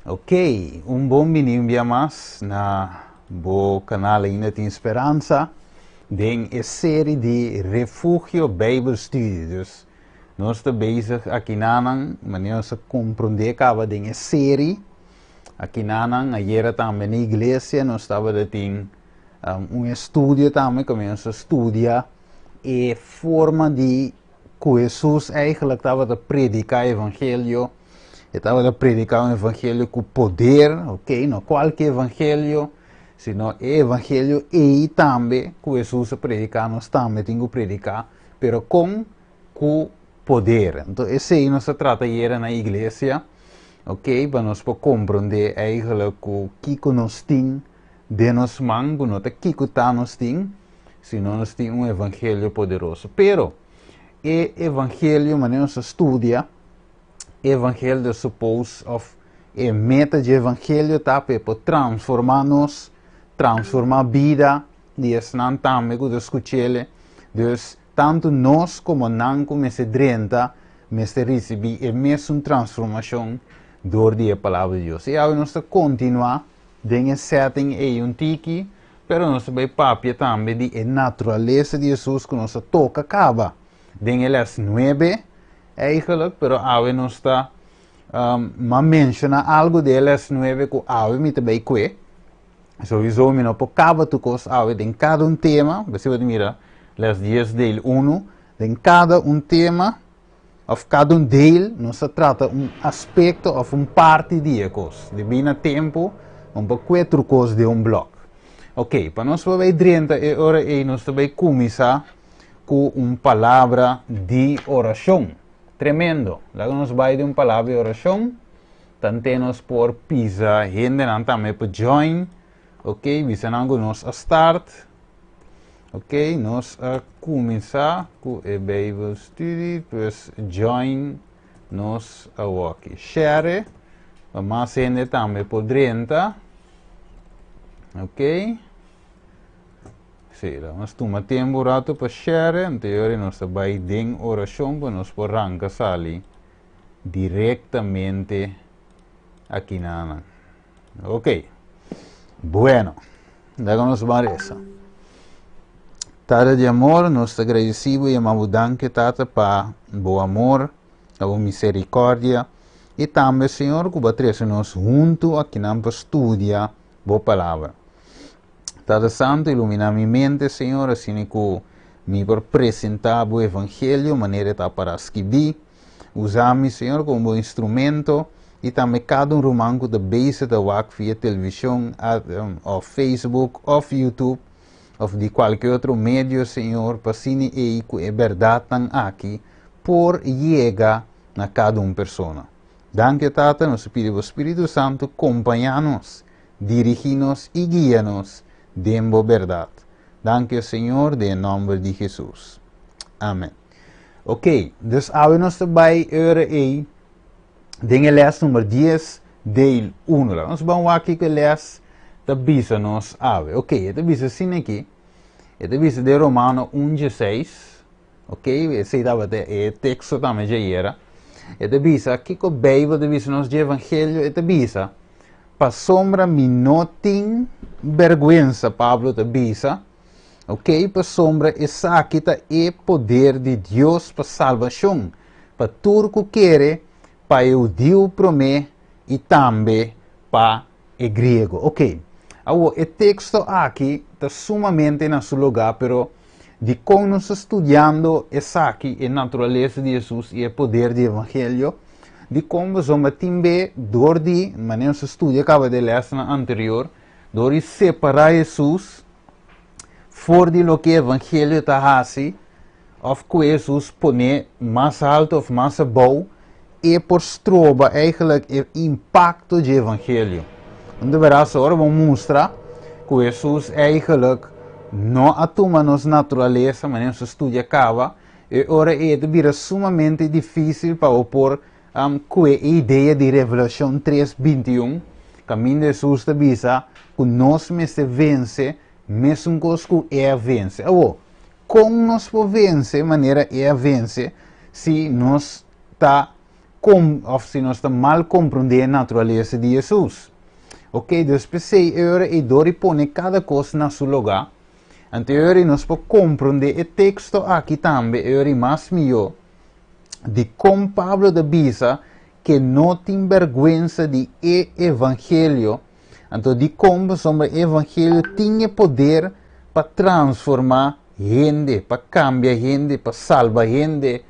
Ok, un buon benvenuto mais na bo canal Ainda Tem Esperança, den a série de Refúgio Bijbelstudie. Dus nós estamos bezig aqui nanang, mas nós compreender que den a série aqui nanang, ayer também na igreja nós estava tem estudo também, começa a estudar a forma de que Jesus eigenlijk estava a predicar o evangelho. Estava a predicar um evangelho com poder, ok? Não qualquer evangelho, sino o evangelho e também que Jesus predicar, nós também temos que predicar, pero com poder. Então, esse aí nós trata hier na igreja, ok? Para nós compreender eigenlijk o que nós temos de nós mãos, não é que nós temos, senão nós temos um evangelho poderoso. Pero, o evangelho, mas nós estudia, evangelho suppose of meta de evangelho tá para transformar-nos, transformar a vida de não também que escutele. Dus tanto nós como não começa a receber a mesma transformação door a palavra de Deus. E aí nós continuar em setting e um tiki, pero nós vai papia também de a natureza de Jesus que nós toca acaba. Den les 9 eigenlijk, pero ave não está menciona algo de les 9 que ave me também que sowieso me não pocava tu cos ave em cada tema, você vai mira les 10 deel 1, em cada tema of cada deel não se trata aspecto of parte de cos, de bem tempo quatro cos de bloco. Ok, para nós vai 30 hora e nós também começar com palavra de oração. Tremendo. Lá nos vai de palavra de oração. Tantenos por pisa, gente não também por join. Ok, visanango nos a start. Ok, nós a começar com a Bible study, pues join nos a walk. Share, mas gente também por 30. Ok. Nós tomamos tempo rato para share, então nós vai em oração para nós por arrancar ali diretamente aqui na. Ok, bueno, daí nós vamos essa. Tata de amor, nós agradecemos e amamos danke tata para o amor, a misericórdia e também Senhor que vai trazer nós junto aqui na para estudar a palavra. Tata Santo, ilumina minha mente, Senhor, assim que me por apresentar o Evangelho, maneira para escrever, usar-me, Senhor, como instrumento, e também cada romano que base da WAC via televisão, ou Facebook, ou YouTube, ou de qualquer outro meio, Senhor, para assim que a verdade está aqui, por chegar a cada pessoa. Danke, Tata, nós pedimos o Espírito Santo, acompanhar-nos, dirigir-nos e guiar-nos. Dembo verdade. Danke Senhor, em nome de Jesus. Amém. Ok, dus we nós bij ure e dinge les número 10, deel 1. Nós vamos aqui que les da bisa nos ave. Ok, esta bisa assim aqui. Esta bisa de Romano 1:6. Ok, esse dava o texto também já era. Esta bisa aqui com a Bíblia, esta bisa nos de Evangelho, esta bisa. Pa sombra mi no tem vergüenza, Pablo te bisa, ok? Pa sombra essa kita é poder de Deus para salvação, para turco quer, para judeu promê e também para o grego, ok? Agora, o texto aqui está sumamente na seu lugar, pero de como nós estudando essa aqui, a natureza de Jesus e o poder do Evangelho, de como somos também, door de maneira se estuda, acaba de ler na anterior, door de separar Jesus, for de lo que o Evangelho está assim, of que Jesus põe mais alto ou mais bom, e por stroba eigenlijk o impacto do Evangelho. Então, verás, agora vamos mostrar que Jesus eigenlijk não atoma nossa natureza, maneira se estuda, acaba, e agora é sumamente difícil para opor com a ideia de Revelação 3:21, caminho de Jesus te bisa, que nós mesmo vence, mesmo que é vence. Agora, como nós podemos vencer, maneira é vence, se nós está of se nós está mal compreender a natureza de Jesus. Ok, depois agora e dori pone cada coisa na seu lugar. Então agora nós podemos compreender o texto aqui também, agora mais melhor, de como Pablo avisa que não tem vergonha de evangelho. Então de como o evangelho tem poder para transformar gente, para cambiar gente, para salvar gente.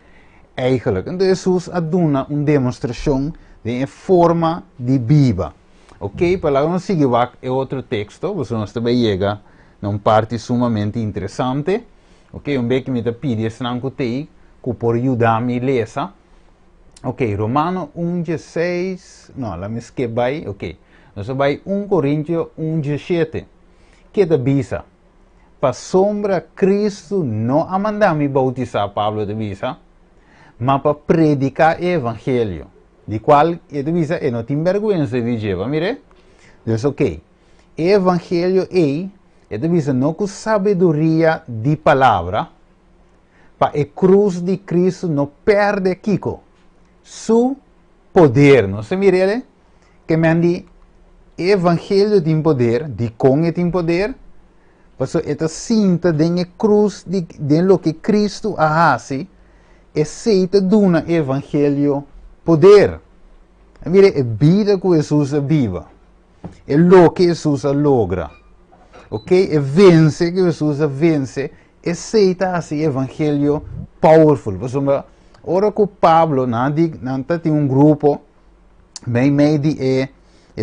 Eigenlijk. Então Jesus dá uma demonstração de forma de viva. Ok? Para lá nós seguimos outro texto, você nós também chega numa parte sumamente interessante. Ok? Vez que me pede esse não que por ajudar-me a ler. Ok, Romano 1:16, não, lá me esqueci, ok. Nós vamos 1 Coríntios 1:17. Que avisa? Para sombra Cristo não a mandar-me bautizar, Pablo avisa, mas para predicar o evangelho, de qual ele avisa e não tem vergonha de dizer, mire? Então, ok, o evangelho ele avisa não com sabedoria de palavra, para a cruz de Cristo não perde Kiko. Su poder, não se mire ele? Que me andi, evangelho tem poder, de com tem poder, porque esta cinta de cruz de lo que Cristo hace, e seita duna evangelho poder. Mire, a vida que Jesus viva, é lo que Jesus logra, ok? É vence que Jesus vence, e seita esse evangelho powerful. Ora que Pablo tem grupo bem meio de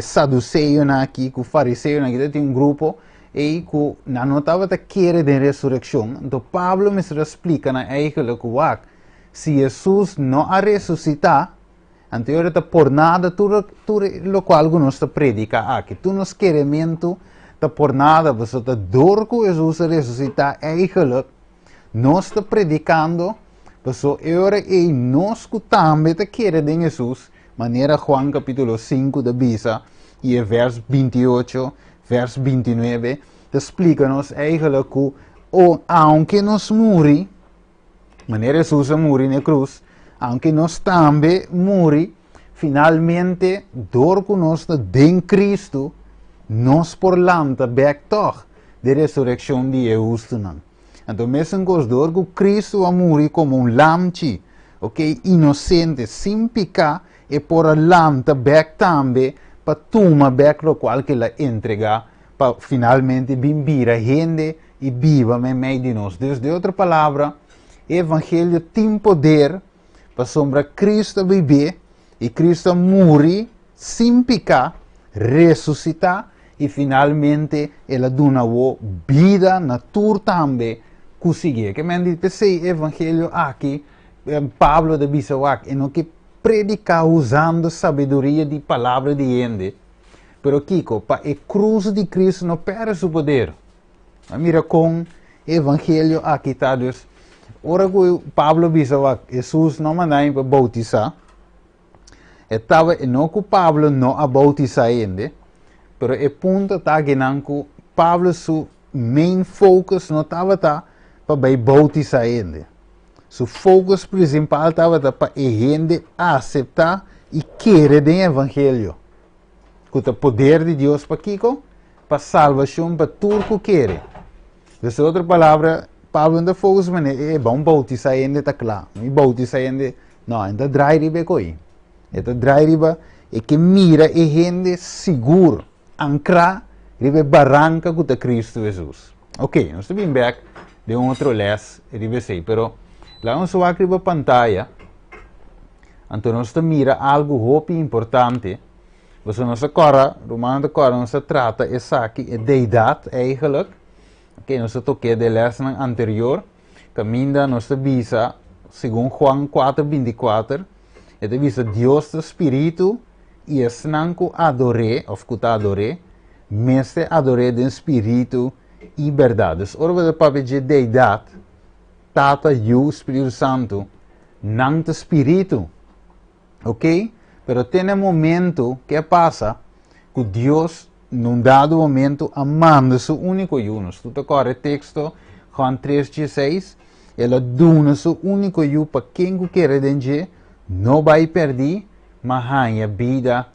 saduceu aqui, que fariseu aqui tem grupo e que não estava a querer de ressurreição. Então Pablo me explica na eigenlijk que se Jesus não a ressuscitar, então ele está por nada tudo o qual nós predica aqui. Tu nos queremos está por nada, você está dor que Jesus ressuscitar, eigenlijk nós está predicando. Então, agora e nós que também queremos de Jesus, maneira Juan capítulo 5 da Bisa, e verso 28, verso 29, explica-nos eigenlijk que, aunque nós morri, maneira Jesus morre na cruz, aunque nós também morri, finalmente, dor que nós em Cristo, nós por lanta back toch, de ressurreição de Jesus. Então, mesmo com dor que Cristo a morrer como lamchi, ok, inocente, sem pecar, e por a lanta back também, para tomar back lo qual que la entrega, para finalmente viver a gente e viva em meio de nós. Então, de outra palavra, o evangelho tem poder para sombra Cristo viver e Cristo morrer sem pecar, ressuscitar e finalmente ela dá uma vida natura também conseguir. Que me diz o evangelho aqui, Pablo de Bisawak, e não que predicar usando sabedoria de palavra de gente. Pero Kiko, para a cruz de Cristo não perde seu poder. Mira com o evangelho aqui está Deus. Ora que Pablo Bisawak, Jesus não mandava para bautizar. Estava não que Pablo não a bautizar ainda. Pero o ponto está que Pablo seu main focus não estava para bautizar ainda. Seu focus principal estava para a gente aceitar e querer o evangelho. Com o poder de Deus para Kiko, para salvação para tudo que quer. Dessa outra palavra, Pablo ainda focus é bom bautizar ainda, está claro. Não bautizar ainda, não, ainda drai riba coi. Ainda drai riba é que mira a gente seguro, ancrar riba barranca com Cristo Jesus. Ok, nós estamos back de outro les, riba sei, pero lá nós vamos aqui para a pantalla, então nós mira algo muito importante. Você não se corre, Romano de corre, não se trata essa aqui, é deidade eigenlijk. Ok, não se toque de lesson anterior, caminha, não se visa, segundo Juan 4:24, é de visa Deus do Espírito, e é que adore, ou que adore, mas adore do Espírito e verdade. Ora, você pode dizer deidade, Tata e o Espírito Santo, não do Espírito, ok? Pero tem um momento que passa que Deus, num dado momento, manda seu único filho. Tu te acorda o texto, Juan 3:16, ela dá seu único filho para quem quer entender, não vai perder, mas ganha vida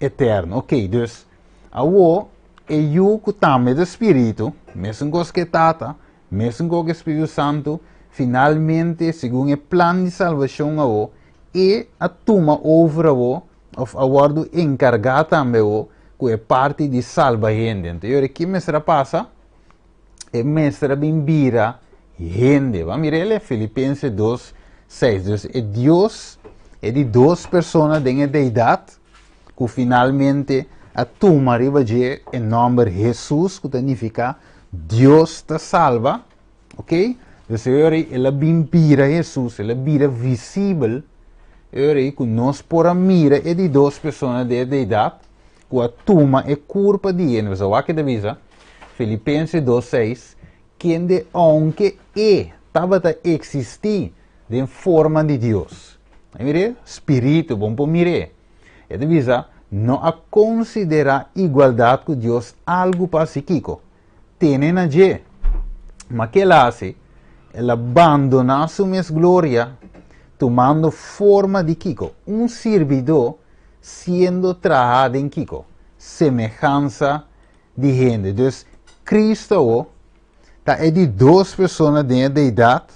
eterna. Ok, dus, awo, eu que também do Espírito, mesmo com que tata, mesmo com o Espírito Santo, finalmente, segundo o plano de salvação, awo, e a toma over awo, of awardo encarregado também awo, que é parte de salvar gente. Então, o que mestra passa? É mestra bimbira gente. Vamos mirar Filipenses 2, 6. Então, é Deus, é de duas pessoas de deidade, que finalmente a toma arriba de em nome de Jesus, que significa Deus te salva, ok? Então, ela bimbira Jesus, ela vira visível, que nós por a mira é de duas pessoas de deidade, que a toma é culpa de ele. Então, o que avisa? Filipenses 2:6, quem de aunque estava a existir de forma de Deus. Mire, espírito, bom para mirar. É avisa, não a considerar igualdade com Deus algo pacífico. Tem na je, mas que ela hace? Ela abandona sua glória, tomando forma de Kiko, servidor sendo trajado em Kiko, semelhança de gente. Então, Cristo é de duas pessoas de idade,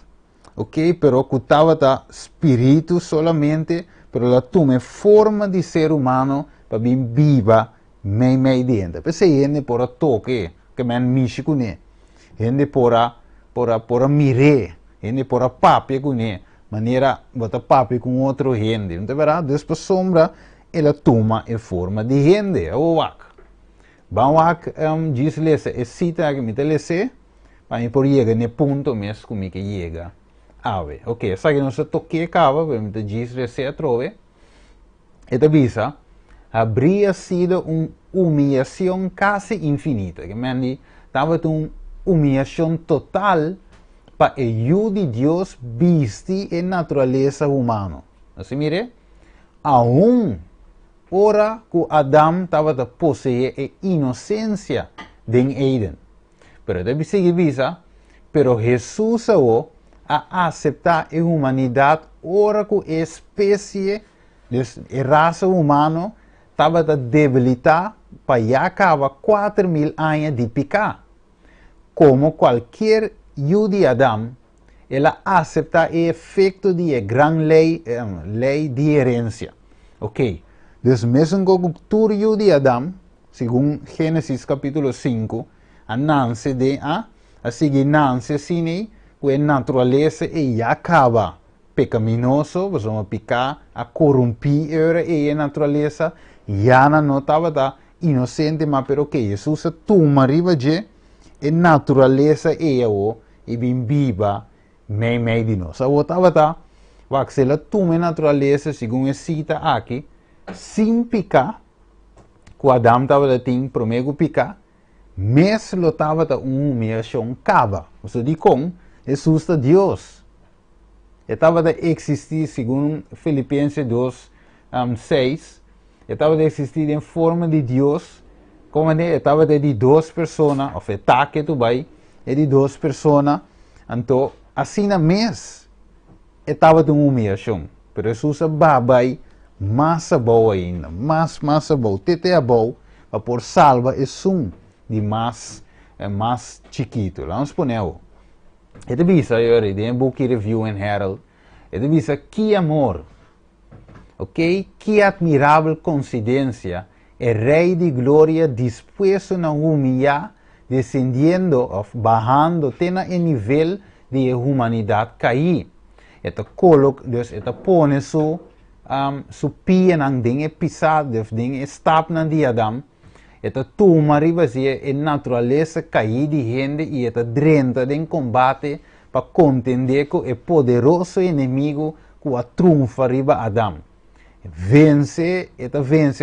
ok? Pero que estava espírito solamente, pero ela toma forma de ser humano para vir viva meio dentro. Porque gente por a toque, que man mishi com ele, gente por a mirar, gente por a papi com ele, maneira botar papi com outro gente. Então, verá, depois sombra, ela toma a forma de gente. Vamos diz lese, é cita que me te lese, para por chegar no ponto mesmo como que chega. Ave, ok, sabe que não se toque acaba, para me te diz lese a trove. Esta visa habría sido uma humilhação quase infinita, que me estava uma humilhação total para o de Deus viste a natureza humana. Assim, mire, aún ora que Adão estava a possuir a inocência de Eden. Pero deve seguir visa, pero Jesus a aceitar a humanidade ora que a espécie, a raça humana, estava a debilitar para já acabar 4.000 anos de pecado. Como qualquer de Adão, ela aceita o efeito de grande lei de herência. Ok? Dus mesmo com o cultura de Adão, segundo Gênesis capítulo 5, a nasce de a seguir nasce assim, que a natureza e acaba pecaminoso, vamos pecar, a corromper a natureza, já não estava inocente, mas pero que Jesus toma arriba de a natureza e bem viva meio de nós. Eu estava se ela toma a natureza, segundo a cita aqui, sem picar, que o Adão estava tendo primeiro picar, mas ele estava uma humilhação cava. Você diz com Jesus é Deus. Ele estava a existir, segundo Filipenses 2, 6, ele estava a existir em forma de Deus, como ele estava de duas pessoas, ou ataque tu vai, é de duas pessoas, então, assim na mês, ele estava de uma humilhação. Mas Jesus vai massa boa ainda, massa boa, tete boa, para por salva é de mais chiquito. Vamos poner. Ele visa, eu de book review em Herald, ele visa que amor, ok? Que admirável coincidência, o Rei de Glória dispuesto a humilhar, descendendo, bajando, tendo o nível de humanidade cair. Ele coloca, ele põe su pia nang ding pisado, ding stap nang di Adam, eta toma riba siya a naturaleza cair de gente e eta drenta de combate para contender com o poderoso inimigo que a triunfa riba Adam. Vence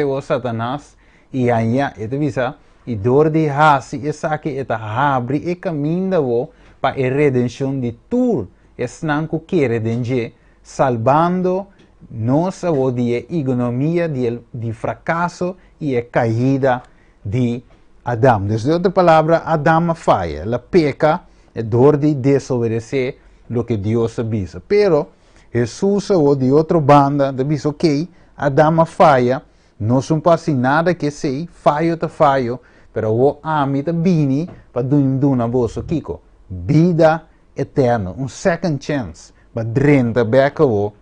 o Satanás e aí eta visa e dor de hasi e saque eta abre e caminho para a redenção de tudo es nanco quer denje salvando nossa de economia de fracasso e a caída de Adão. Desde outra palavra, Adão falha, ela peca, é dor de desobedecer o que Deus avisa. Pero Jesus ou de outra banda, diz, ok, a dama falha, não são passi nada que sei, falho tá falho, pero o ami tá bini, para duna bolso kiko. Vida eterna, second chance, para drenta beca o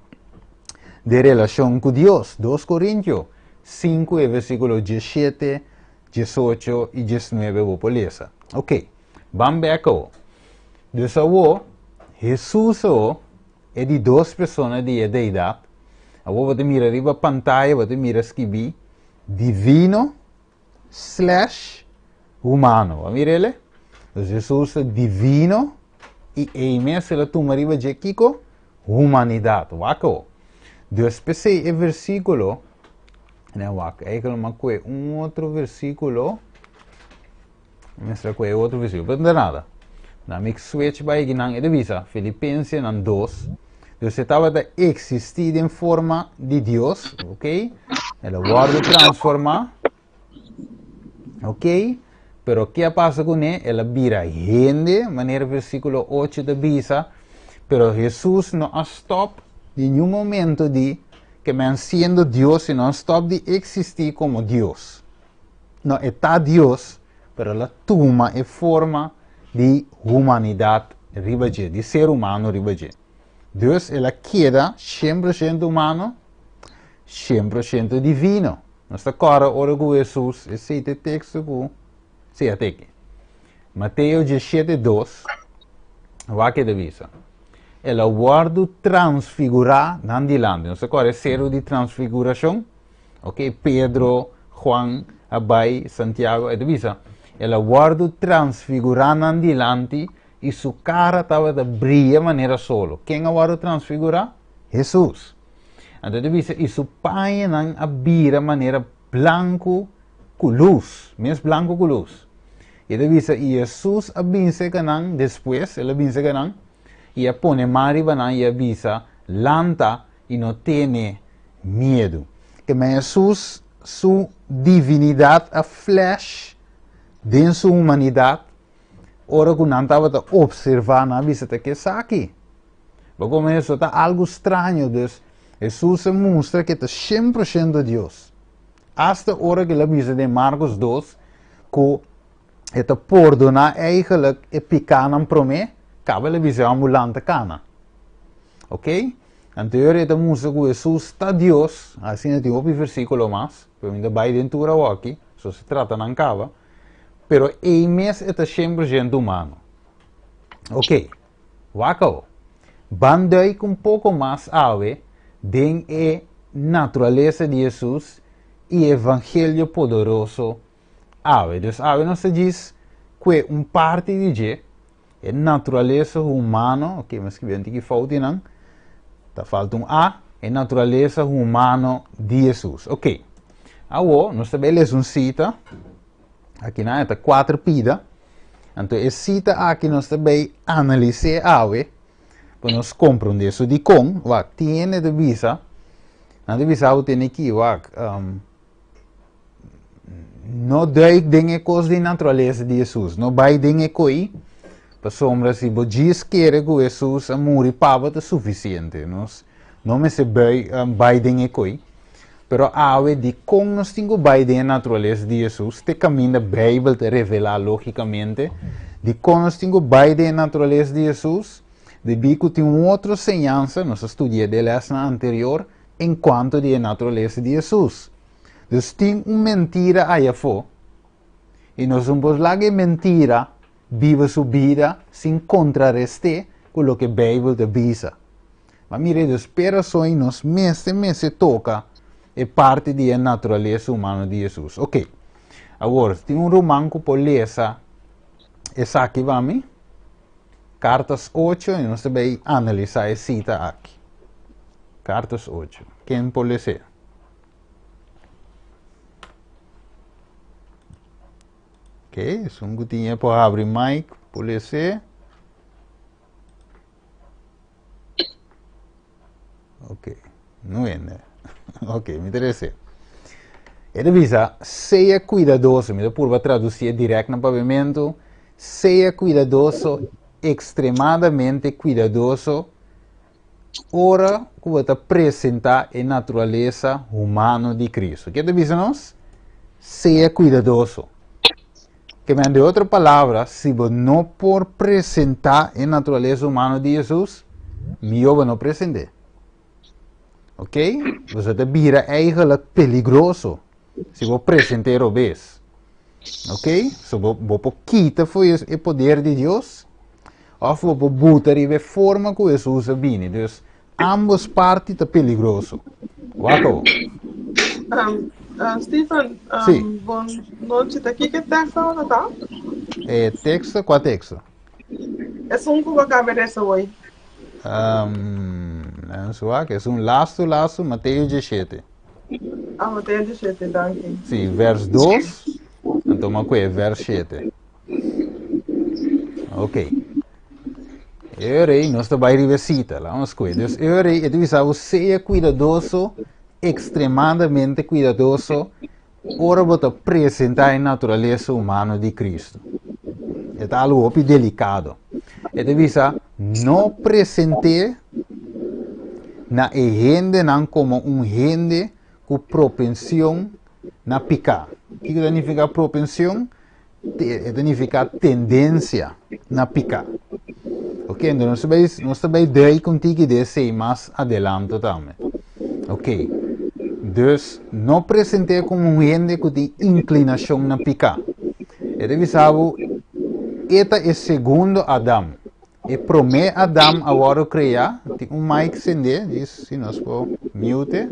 de relação com Deus. 2 Coríntios 5, versículo 17, 18 e 19, vou poleza. Ok, vamos beca o. Dus o, Jesus o, é de 2 pessoas de idade. Agora você mira arriba a pantalla, você mira escrever divino / humano. Vamos ver ele? Então, Jesus é divino e em se la toma arriba de Kiko, humanidade. Waco. Deus pensei o versículo, né, waco, é outro versículo, mas é outro versículo, não é nada. Na mix switch by ginang edevisa, Filipenses 2. Deus estava a existir em forma de Deus, ok? Ela guarda transforma, ok? Pero o que passa com ele? Ela vira gente, maneira versículo 8 de bisa, pero Jesus não stop em nenhum momento de que man sendo Deus e não stop de existir como Deus. Não está Deus, pero ela toma a forma de humanidade ribaje, de ser humano ribaje. Deus ela queda 100% humano, 100% divino. Nós agora ora com Jesus, esse texto com se até aqui. Mateus 17:2, vai que devisa. Ela guarda transfigurar nandilante. Nós agora é zero de transfiguração, ok? Pedro, Juan, Abai, Santiago, é devisa. Ela guarda transfigurar nandilante e sua cara estava de brilha maneira solo. Quem agora transfigurar? Jesus. Então, e seu pai não abira maneira branco com luz, mesmo branco com luz. E Jesus abinse que não, depois, ele abinse que não, e põe mari banan e avisa, lanta e não tem medo. Que Jesus, sua divinidade, a flesh, dentro sua humanidade, ora que não estava a observar na visita que está aqui. Mas como isso está algo estranho, dus, Jesus se mostra que está 100% Deus. Hasta a hora que ele avisa de Marcos 2, que está perdona eigenlijk e picanam para mim, cabe ele avisa ambulante cana. Ok? Anterior ele mostra que Jesus está Deus, assim tem outro versículo mais, para mim vai dentro aqui, só se trata não cava. Pero ele mesmo está 100% humano. Ok, waco. Bandei com um pouco mais ave de a natureza de Jesus e evangelho poderoso ave. Então, ave não se diz que parte de a natureza humana, ok, mas que vem aqui falta não, tá falta A, a natureza humana de Jesus. Ok, agora nós também um cita. Aqui não é 4 pida. Então, essa cita aqui nós também analisamos para nós compreender isso de com, tem de visa, na visa tem aqui, não dói de coisa de natureza de Jesus, não vai de coi, para sombra se diz que Jesus amor e pava é suficiente, não me se vai de coi. Pero ave de como nós temos a natureza de Jesus, te caminho da Bíblia te revela logicamente, de como nós temos a natureza de Jesus, de bico tem outra semelhança, nós estudamos de lesson anterior, enquanto de natureza de Jesus. Então tem uma mentira aí fora, e nós vamos lá que mentira vive sua vida sem contrarrestar com o que a Bíblia te diz. Mas mire, as pessoas nos meses toca é parte da natureza humana de Jesus. Ok. Agora, tem romano que pode ler essa aqui, vamos? Cartas 8, e nós também analisar a cita aqui. Cartas 8. Quem pode ler? Ok, se um gotinha para abrir mic, pode ler. Ok, não é, né? Ok, me interessa. Ele avisa, seja cuidadoso, me dá por traduzir direto no pavimento, seja cuidadoso, extremadamente cuidadoso ora que vou apresentar a natureza humana de Cristo. O que dizemos? Seja cuidadoso. Que de outra palavra, se você não por apresentar a natureza humana de Jesus, melhor não apresentar. Ok? Você vira eigenlijk perigoso se você apresentar o vez. Ok? Se você quita o poder de Deus, ou você botar a forma que Jesus vem. Então, ambas partes são perigosas. Waco? Stephen, Sim. Boa noite. Aqui que texto tá? Texto, qual texto? É só um que eu acabei de hoje. É um laço, Mateus 17. Mateus 17, danke. Sim, verso 2. Então, aqui é verso 7. Ok. Nós também revisita lá umas coisas. Eu disse, seja cuidadoso, extremamente cuidadoso, ora você apresentar a natureza humana de Cristo. É algo delicado. Eu disse, não apresente na gente não como gente com propensão na picar. O que significa propensão? Significa tendência na picar. Ok, então nós também daí contigo desse mais adelante também. Ok, então não apresentei como um gente que tem inclinação na picar. E deve saber, este é o segundo Adão. E primeiro Adão agora criar, tem um mic acender, diz se nós for mute.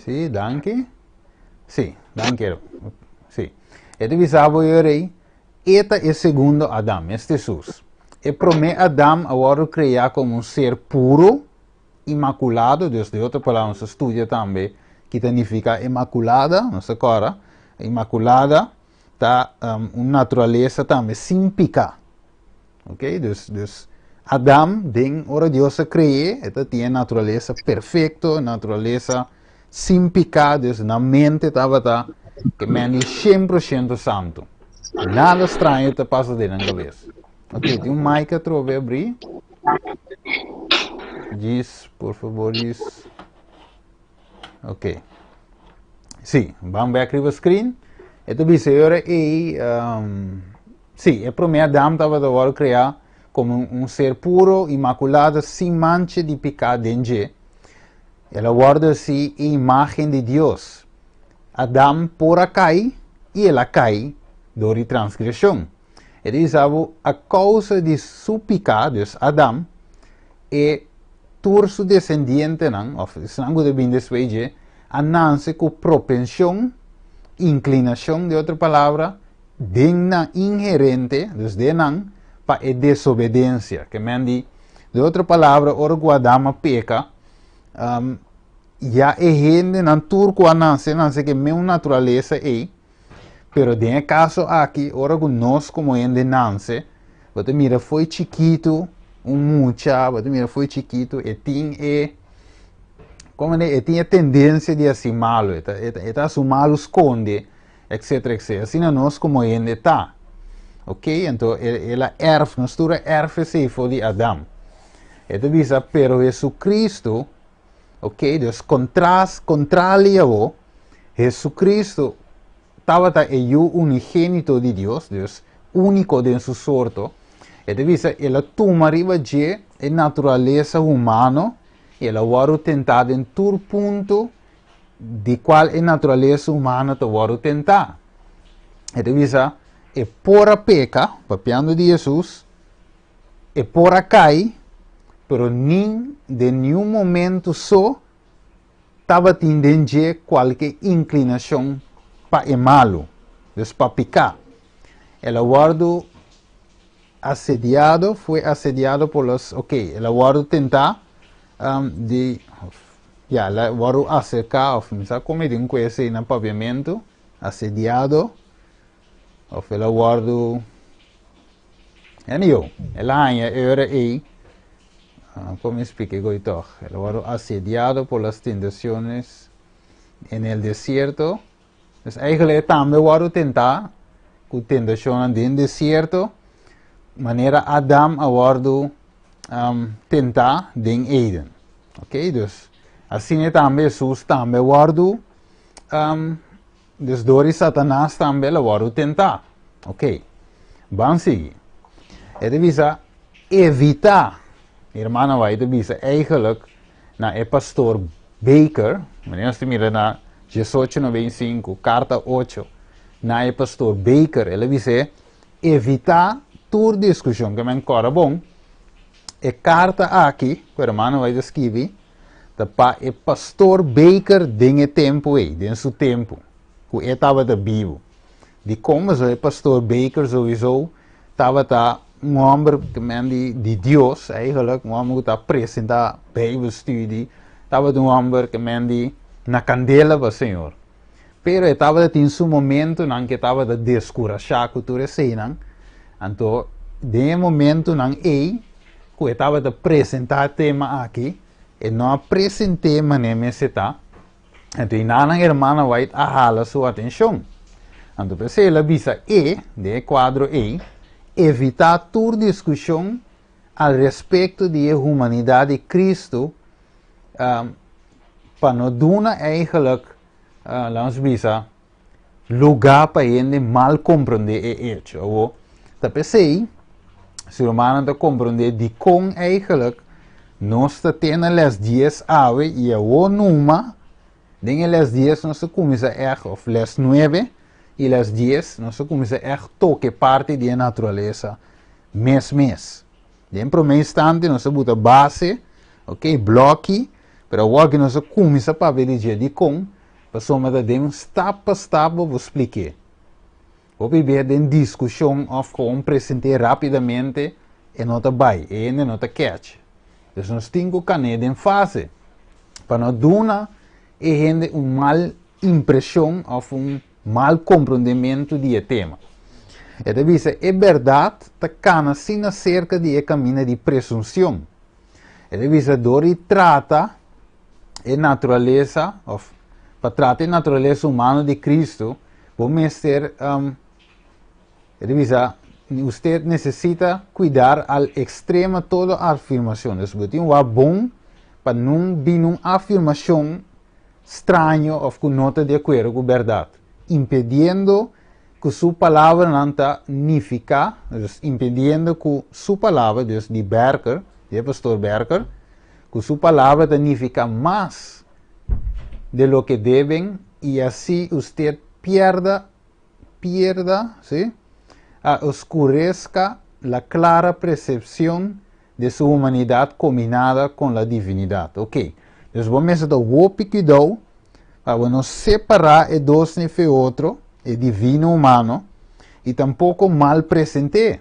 Sim, danke. Sim, danke. Sim. E deve saber, este é o segundo Adão, este é Jesus. E primeiro Adão agora criar como um ser puro, imaculado, desde outra palavra se estuda também, que significa imaculada, não se acorda? Imaculada, tá uma natureza também sem picar. Ok? Dus Adão, den ora Deus criou, ele tinha natureza perfeita, natureza sem picar, dus na mente estava que man é 100% santo. Nada estranho te passa dentro da cabeça. Ok, tem um mic a trove abrir. Diz, por favor, diz. Ok. Sim, vamos ver aqui o screen. Então, agora sim, é para mim Adão estava agora criar como um ser puro, imaculado, sem mancha de pecado dentro. Ela guarda-se a imagem de Deus. Adão pora cai e ela cai por transgressão. Ele diz, a causa de seu pecado, Adão, é seu descendente, ou se não de bem despeje, a nasce com propensão, inclinação, de outra palavra, denna inherente, de não, para a desobediência. Que mendi, de outra palavra, ora que Adão peca, já é gente não turco a nasce que minha natureza é, pero tem caso aqui, ora que nós como gente nasce, você mira, foi chiquito, mucha, você mira, foi chiquito, e tinha tinha tendência de assim malo, assim malo esconde, etc, etc. Assim nós como gente está. Ok? Então, ela erve, nós tudo erve se for de Adão. Então, bisa, pero Jesucristo, ok? Deus contrário, Jesucristo estava o unigênito de Deus, Deus único de sua sorte. Então, bisa, ela toma riba de a natureza humana, e ela vai tentar em todo ponto de qual a natureza humana te vai tentar. Então, bisa, e por a peca, papiando de Jesus, e por a cai, pero nem de nenhum momento só estava tendendo qualquer inclinação para o malo, para pecar. Ela guardou assediado, foi assediado por los, ok, ela guardou tentar ela guardou acercar, como de um coisa no pavimento, assediado, ou ela guardou, ela era aí, como expliqué hoy todo, el guardo asediado por las tentaciones en el desierto. Entonces, eigenlijk también guardo tentar, con tentación en el desierto, manera Adam a guardo tentar den Eden. Ok, dus assim também Jesus também guardo, dus door Satanás também la guardo tentar. Ok, vamos seguir. Het visa evitar, irmã vai te visa eigenlijk na pastor Baker, meneer ste mira na 1895, carta 8, na pastor Baker, ele visa evitar toda discussão que me ancora bom. E carta aqui, que o irmão vai escrever, para o pastor Baker den tempo aí, den seu tempo, que ele estava da Bíblia. De como o pastor Baker sowieso estava homem que de Deus, eigenlijk, homem que está apresentar Bijbelstudie, estava homem que na candela para o Senhor. Pero estava em seu momento em que estava de descurajar com tudo isso, então, de momento que estava a apresentar tema aqui, e não apresentei maneira se está, então, a irmã vai a sua atenção. Então, para ela visa de quadro evitar toda discussão a respeito da humanidade de Cristo, para não dar eigenlijk, vamos visa, lugar para ele mal compreender o hecho. Ou, para se o humano está compreender de como eigenlijk, nós temos les 10 ave e o numa, den les 10 nós começa of les 9, e les 10 nós começa toque parte da natureza mês. Den primeiro instante nós bota base, ok, bloque, pero o que nós começa para ver de como, para soma da dem stap por stap vou explicar. Vou beber den discussão of gewoon apresentar rapidamente e nota vai, e nota catch. Dus nós temos que em fase, para não dar e mal impressão ou mal compreendimento do tema. E deve ser, é verdade, que cana sim acerca de caminho de presunção. E deve ser, dori trata a natureza, ou para tratar a natureza humana de Cristo, vamos ter, deve ser, você necessita cuidar ao extremo toda a afirmação. Isso é bom para não vir uma afirmação estranha ou que não está de acordo com a verdade, impedindo que sua palavra não está significa, impedindo que sua palavra, de Berker, de pastor Berker, que sua palavra significa mais de lo que devem e assim você pierda, ¿sí? Oscurezca la clara percepção de sua humanidade combinada com a divindade. Ok, então vamos a dar um cuidado para não separar o dois de outro, o divino humano, e tampouco mal presentar.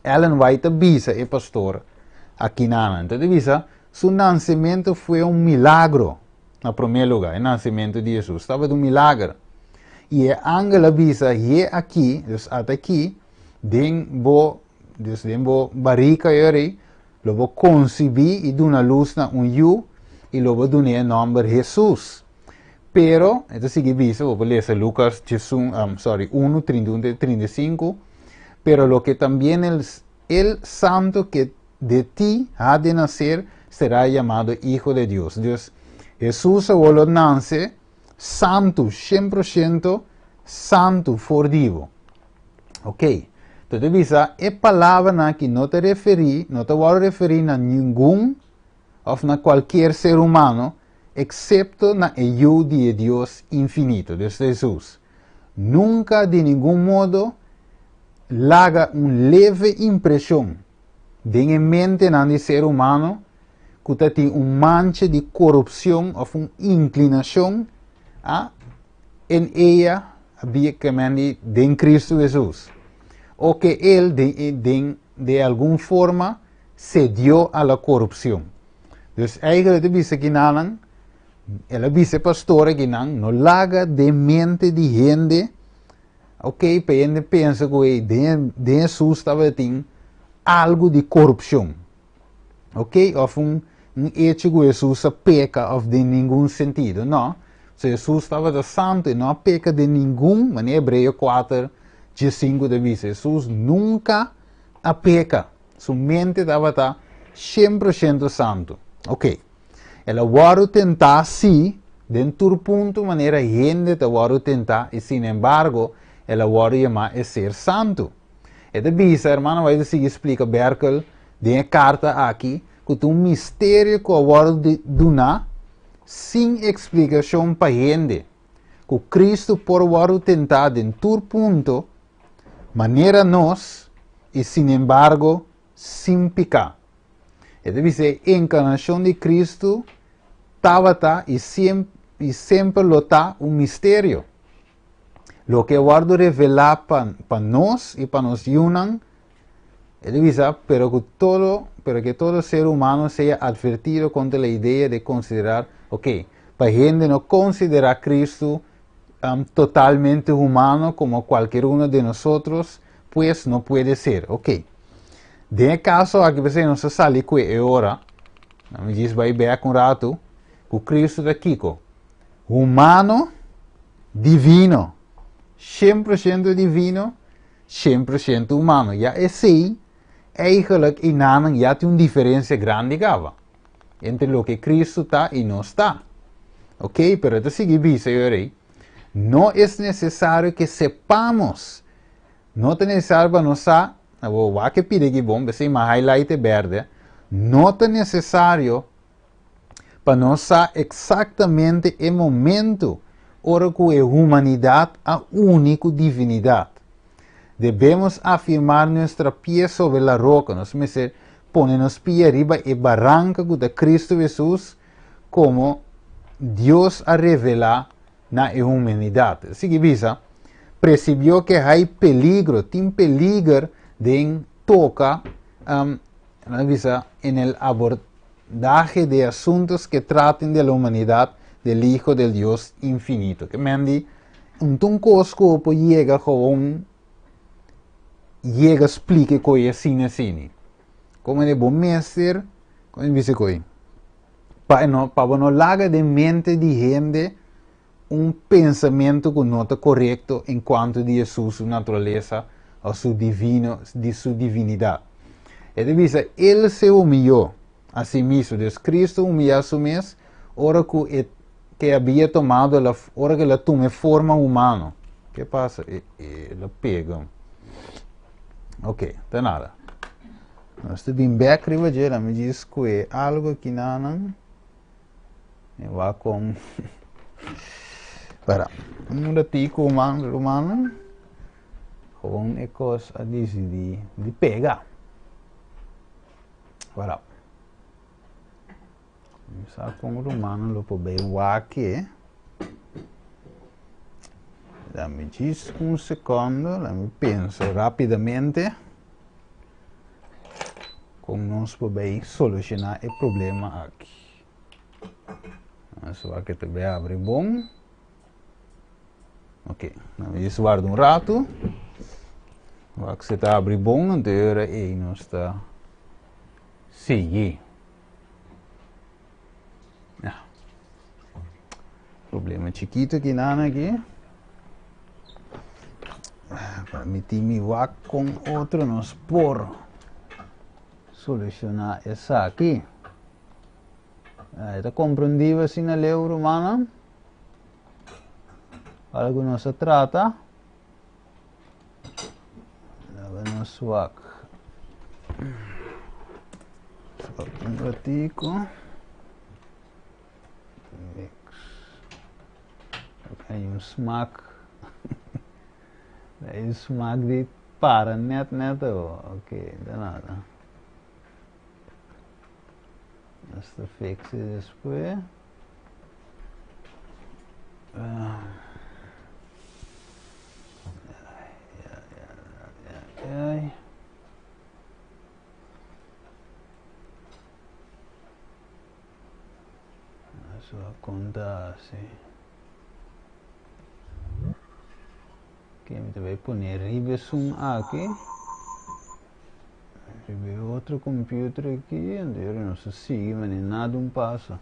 Ellen White avisa o pastor aqui na Então avisa, seu nascimento foi milagro, em primeiro lugar, o nascimento de Jesus estava um milagre. E a ángel avisa, e aqui, até aqui, den barriga eu vou concebir e dar uma luz na yu, e vou dar o nome de Jesus. Pero, então sigue avisa, vou ler Lucas 1, 31, 35, pero lo que también el santo que de ti ha de nacer será llamado Hijo de Dios. Dios, Jesús vuelve nace santo, 100% santo, fordivo. Ok, então avisa, é palavra que não te vou referir a nenhum ou a qualquer ser humano, excepto na eu de Deus infinito, de Jesus. Nunca de nenhum modo laga leve impressão de mente de ser humano que tem mancha de corrupção ou inclinação em ella havia que de Cristo Jesus. Ou que ele de alguma forma cedió a la corrupção. Então, eigenlijk dice que ela dice pastora que não laga de mente de gente, ok, para gente pensa que de Jesus estava tendo algo de corrupção, ok, ou hecho que Jesus peca ou de nenhum sentido, não. Se Jesus estava de santo e não peca de nenhum, mas em Hebreus 4, 5 diz, Jesus nunca peca, sua mente estava 100% santo. Ok. Ela vai tentar sim, dentro do ponto maneira gente te vai tentar, e sin embargo, ela vai chamar a ser santo. E de bisa, irmão, vai seguir explica Berkel, de carta aqui, que um mistério que vai donar, sem explicação para gente. Que Cristo por vai tentar dentro do ponto, maneira nós, e sin embargo, sem pecar. E deve ser a encarnação de Cristo, estava e sempre lo está um mistério. Lo que guardo revelar para nós e para nos unan, deve ser, pero que todo ser humano seja advertido contra a ideia de considerar, ok, para a gente não considerar Cristo totalmente humano como qualquer uno de nós, pues não pode ser, ok. De caso, aqui você não se sale com a hora, me diz, vai ver com rato, que Cristo da Kiko, humano, divino, 100% divino, 100% humano. Ja, é sim, eigenlijk in namen ja tem uma diferença grande gava entre o que Cristo está e não está. Ok? Pero te sigue bisa, não é necessário que sepamos, não é necessário para nós, o que pide aqui bom, você uma highlight verde, não é necessário para nós exatamente o momento ora que a humanidade a única divinidade. Devemos afirmar nossa pé sobre a roca, nós meses pone nos pé arriba e barranca de Cristo Jesus como Deus a revelar na humanidade. Assim que visa, percebeu que há peligro, tem peligro de tocar en el abordaje de asuntos que traten de la humanidad del Hijo del Dios infinito. Que mendi, um coscopo llega gewoon, llega explique coi assim. Como de bom mestre, como dice coi. Para não larga de mente de gente pensamento que não está correto enquanto de sua natureza ou de sua divinidade. E deve ser, ele se humilhou a si mesmo, Deus Cristo humilhou a si mesmo, hora que havia tomado, hora que ela tome forma humana. O que passa? Ela pega. Ok, não nada. Nós estamos bem back, riba, me diz que é algo que não vai com... Para, um ratico humano, gewoon é coisa a decidir de pegar. Para. Começar com o romano, lo pode ver aqui. Dá-me um segundo, dá-me penso rapidamente como nós podemos solucionar o problema aqui. Só aqui também abre bom. Ok, isso guarda rato. Aqui você está abre bom, então aí nós está seguir. Problema chiquito aqui nada aqui. Para meter me com outro nós por solucionar essa aqui. Está compreendível assim na lei romana? Algo não se trata. Não swak. Um ratico. Aí um smack. Aí um smack de para net. Ok, dá nada. Esta fixe depois. Só conta assim. Ok, me vai pôr ribe zoom aqui. Ribe outro computer aqui, onde não se sigue, mas nada passa.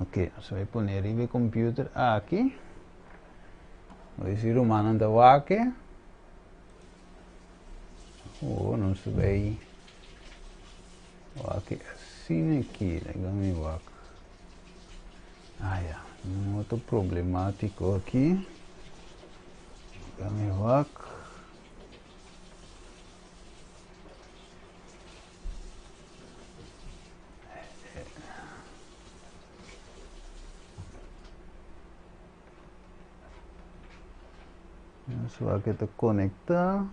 Ok, você vai pôr ribe computer aqui. Hoy si Romano da wake. Oh, não se vê. Wake assim aqui, legal wake. Ah, ja. Um outro problemático aqui. Legal wake. Só aqui está conectar.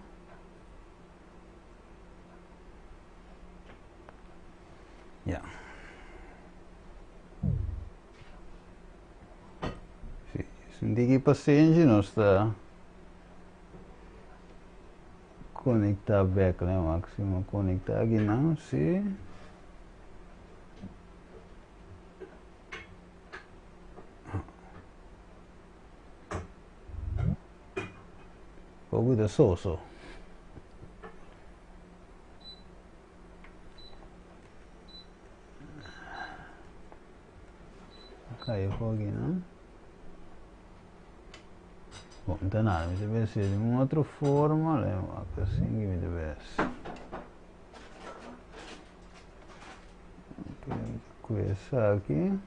Ya. Sí, senti paciente não está conectar back, né? Máximo conectar aqui não, sim. Pouco de soso. Caiu aqui, não? Bom, então nada, me deve ser de uma outra forma, assim que me deve ser. Começar aqui.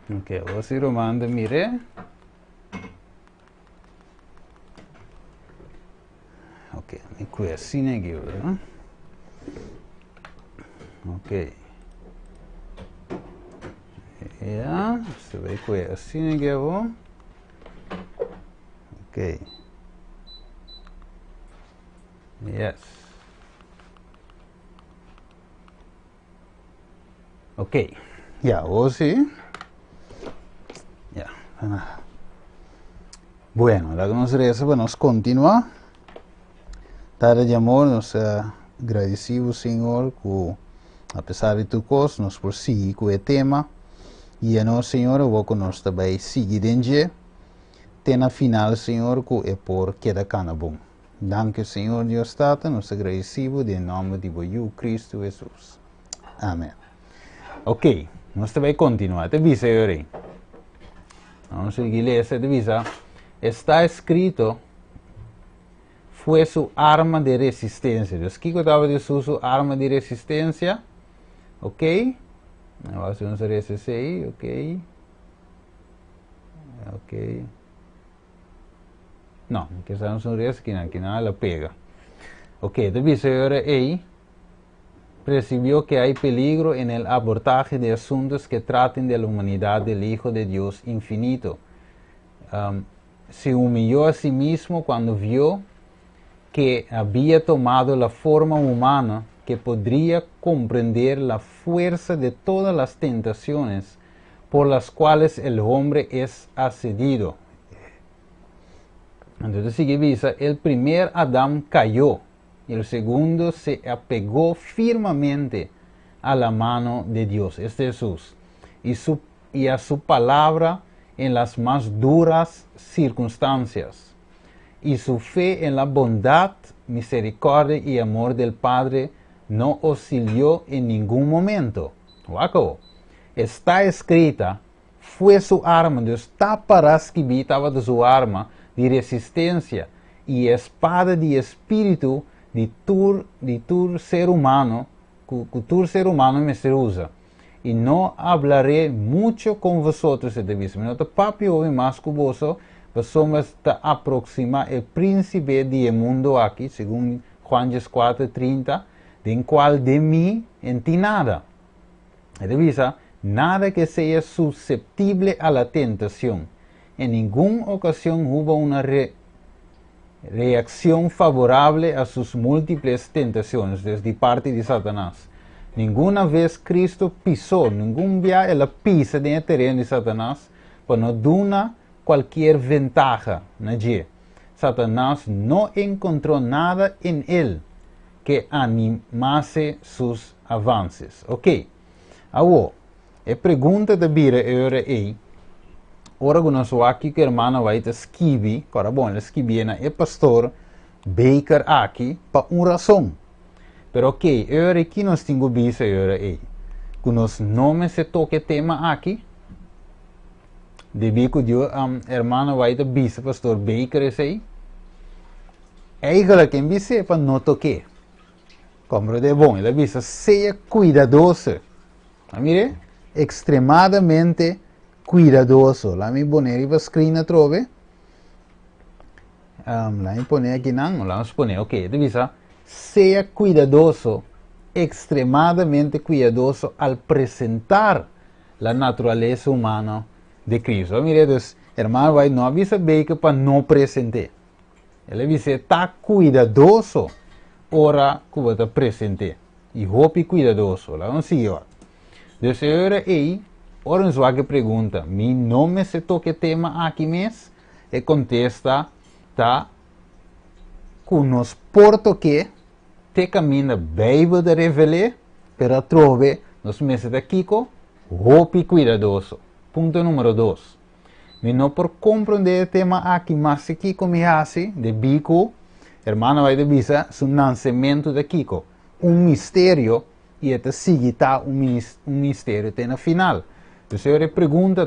Ok, você romanda mire. Ok, mi qui assim aqui, né? Ok. Ja, você vai qui assim aqui, ó. Ok. Yes. Ok. Ja, hoje. Ya. Bueno, la que nos resta para nos continuar. Tarde de amor, nos agradecemos, Señor, que a pesar de tu cosa, nos prosigue con el tema. E a nós, Senhor, eu vou conosco também seguir em dia. Tem na final, Senhor, que é por cada cana bom. Danke, Senhor, Deus Tata, nos agradecemos em nome de Jesus Cristo Jesus. Amém. Ok, nós também continuamos. Te visa, Senhor. Vamos seguir essa divisa. Está escrito, foi sua arma de resistência. Deus, que estava de sua arma de resistência? Ok? Vamos fazer esse aí, ok? Ok. Não, que estamos no esse aqui não, ela pega. Ok, deve ser aí. Percibió que hay peligro en el abordaje de asuntos que traten de la humanidad del Hijo de Dios infinito. Se humilló a sí mismo cuando vio que había tomado la forma humana que podría comprender la fuerza de todas las tentaciones por las cuales el hombre es asedido. Entonces sigue visa, el primer Adán cayó y el segundo se apegó firmemente a la mano de Dios, es Jesús, y a su palabra en las más duras circunstancias. Y su fe en la bondad, misericordia y amor del Padre no osciló en ningún momento. Waco. Está escrita, fue su arma, Dios taparás que estaba de su arma de resistência e espada de espírito de tu ser humano, que tu ser humano me se usa. E não hablaré muito com vosotros, se dice. No te papi hoy más con vosotros, vamos a aproximar el príncipe del mundo aquí, según Juan 4:30, de cual de mí en ti nada. Revisa, nada que sea susceptible a la tentación. En ninguna ocasión hubo una reacción favorable a sus múltiples tentaciones desde parte de Satanás. Ninguna vez Cristo pisó, ningún día él pisa en el terreno de Satanás para no dar cualquier ventaja. Nadie. Satanás no encontró nada en él que animase sus avances. Ok. Agora, a pergunta da Bíblia é, ora nós aqui que a irmã vai te escrever, agora bom, ela escreveu é pastor Baker aqui, por uma razão. Pero ok, agora aqui nós temos visto agora que nos nomes se toque tema aqui, de que Deus, irmã vai te visto pastor Baker é aí, eigenlijk quem disse para não toque. Como é bom, ele disse, seja cuidadoso. Mire, extremadamente cuidadoso. Lá me poner para screen trove. Lá me poner aqui não, lá me poner, ok. Ele diz, seja cuidadoso, extremadamente cuidadoso al apresentar a natureza humana de Cristo. Mire, dus, irmão, vai não avisa bem que para não apresentar. Ele diz, está cuidadoso, ora que você apresente. E hope cuidadoso. Lá vamos seguir. Dus agora aí, ora nos vai pergunta, meu nome se toque tema aqui mesmo, e contesta, tá, que nos porto que te caminha Bíblia de revelar, para trove nos meses de Kiko, hope cuidadoso. Ponto número 2. Me não por compreender o tema aqui, mas Kiko me hace, de bico, irmã vai dizer, o nascimento de Kiko, mistério, e até seguir mistério até na final. Então, se eu pergunta,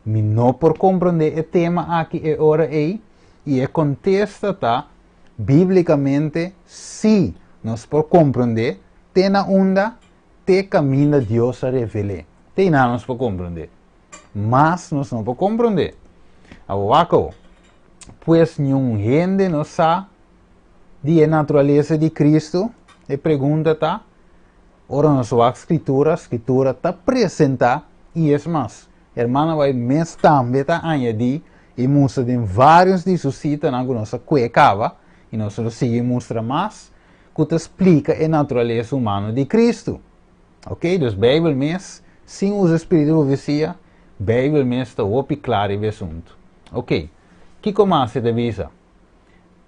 me não por compreender o tema aqui e ora aí, e a contesta, tá, biblicamente, se nós por compreender, tem na onda, te caminha Deus a revelar. Tem nada nós por compreender. Mas nós não por compreender. Agora, pois nenhum gente não sabe de natureza de Cristo, e pergunta, tá, ora nós a escritura está apresenta e é mais. A irmã vai mais também tá añadir e mostra de vários de seus citas na nossa cuecava e nós seguimos mostra mais que te explica a natureza humana de Cristo. Ok? Dus Bíblia mesmo, sem os espíritos de profecia, Bíblia mesmo está opi claro o assunto. Ok? Que começa a visa?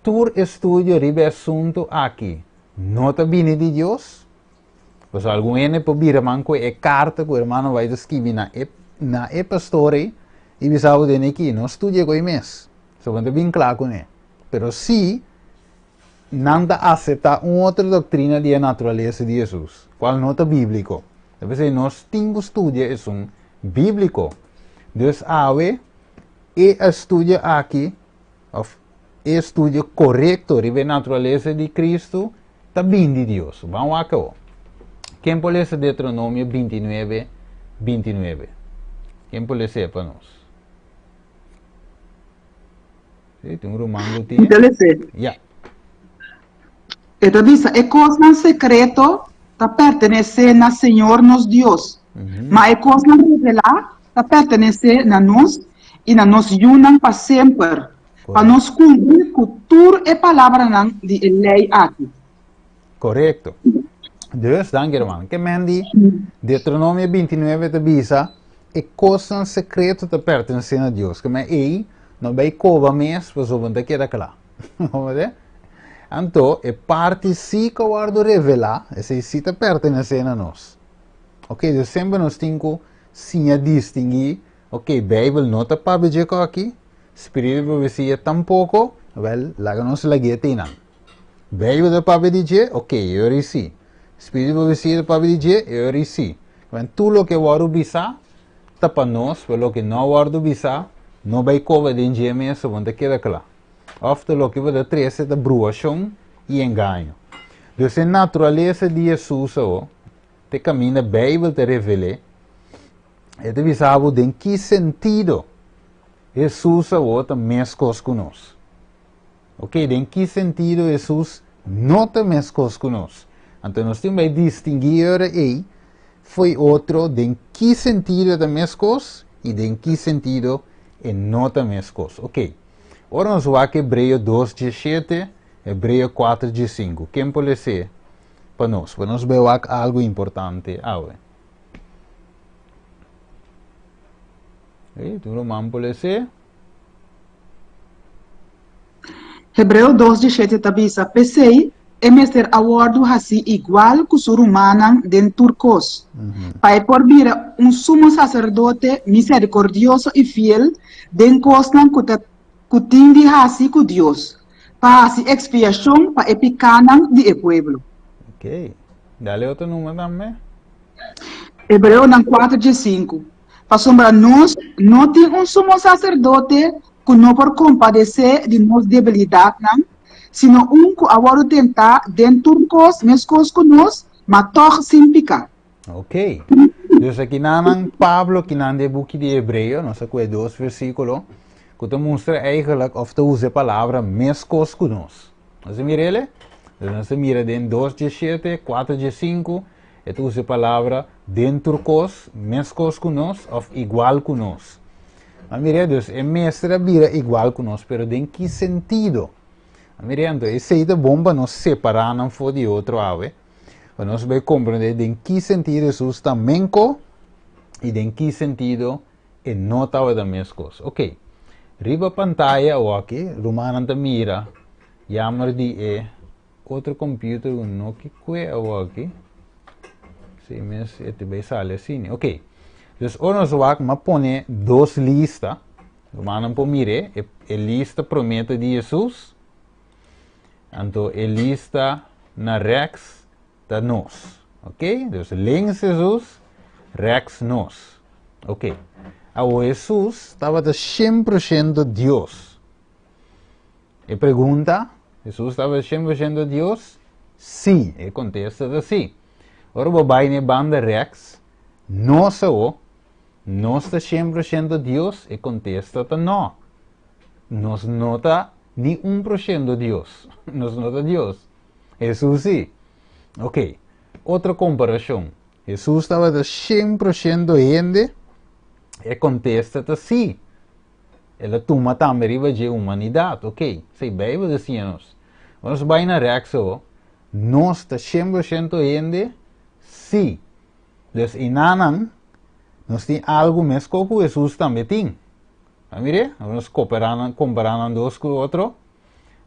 Tu estudio ribe assunto aqui. Não está vindo de Deus? Pois algum ene por vir manco é carta que o irmão vai escrever na pastora e bisavo de aqui, não estudia com mês. Só quando bem claro com ele. Pero se não aceita outra doutrina de natureza de Jesus, qual não é bíblico. Deve ser nós temos estudio é um bíblico. Deus ave e estudia aqui, estudio correto de natureza de Cristo, está bem de Deus. Vamos aqui. Quem pode ler Deuteronômio 29, 29? Quem pode ler para nós? Tem um romano aqui. Yeah. Esta dice, é coisa secreto, está pertenece ao Senhor nos Deus. Mas é coisa revelada, está pertenece a nós e a nós unam para sempre. Para nós cumprir cultura e palavra de lei aqui. Correto. Deus, danke irmão. Que mendi Deuteronômio 29 te bisa é coisa secreta te pertence a Deus. Que me ei não vai cova mesmo, pois o vante queda claro. Então, é parte si que guardo revelar, essa si te pertence a nós. Ok, então sempre nós temos sim distinguir, ok, Bíblia não está para ver aqui, Espírito de profecia tampouco, well, lá que nós lá tem não. Bíblia está para ver, ok, eu recebi. Espírito de profecia está para ver, eu recebi. Mas tudo o que guardo bisa, está para nós, pelo que não guardo bisa, não vai cover de engenho, só vão ter que quedar claro. Ofte lo que vai trazer de bruação e engano. Então, a natureza de Jesus, te caminha a Bíblia te revela, e te visava em que sentido Jesus está mesmo conosco. Ok, em que sentido Jesus não está mesmo conosco. Então, nós temos que distinguir aí, foi outro, de em que sentido está mesmo e de em que sentido não está mesmo. Ok. Ora nós vamos aqui Hebreu 2:17, Hebreu 4:5. Quem pode ser para nós? Para nós ver algo importante. Tu não pode ser? Hebreu 2:17 tabisa, pensei, é mester awardo assim igual que o ser humano den turcos. Pai por vir sumo sacerdote misericordioso e fiel, den cosnan kutindi assim com Deus. Para assim expiação para epicanan de pueblo. Ok. Dale outro número também. Hebreu 4:5. Para sombra nós, não tem sumo sacerdote que não por compadecer de nossa debilidade, sino que agora tentar dentro dos mesmos que nós, mas toch sem picar. Ok. Dus aqui naman Pablo, que na de boek de Hebreu, nós aqui 2 versículo, que te mostra eigenlijk of te usa a palavra mescos conosco. Nós mira ele? Nós mira em 2:7, 4:5, e te usa a palavra dentro cos, mescos conosco, ou igual conosco. Mas mira, dus é mestra vira igual conosco, pero em que sentido? Mira, então, esse aí é bom para nós separar um de outro, ave. Para nós vai compreender em que sentido Jesus também e em que sentido é não estava da mesma coisa. Ok. Riba pantalla ou aqui, Romana mira, jammer de outro computer não que ou aqui. Sim, mas este vai sair assim. Ok. Dus nós vamos pôr 2 listas. Romana por mire, a lista promete de Jesus. Então, a lista na rechts da nós. Ok? Dus links Jesus, rechts nós. Ok. Agora, Jesus estava sempre sendo Deus. E pergunta, Jesus estava sempre sendo Deus? Sim. E contesta assim. Ora, vai na banda rechts, nós está sempre sendo Deus? E contesta não. Nós não está ni 1% Deus. Nós não está Deus. Jesus sim. Ok. Outra comparação. Jesus estava 100% gente e contesta sim. Ela toma também a humanidade. Ok. Sei bem, mas assim nós. Nós vai na reação. Nós está 100% gente? Sim. Dus em Nanan, nós temos algo mais que Jesus também tem. Mire, nós comparando dois com o outro.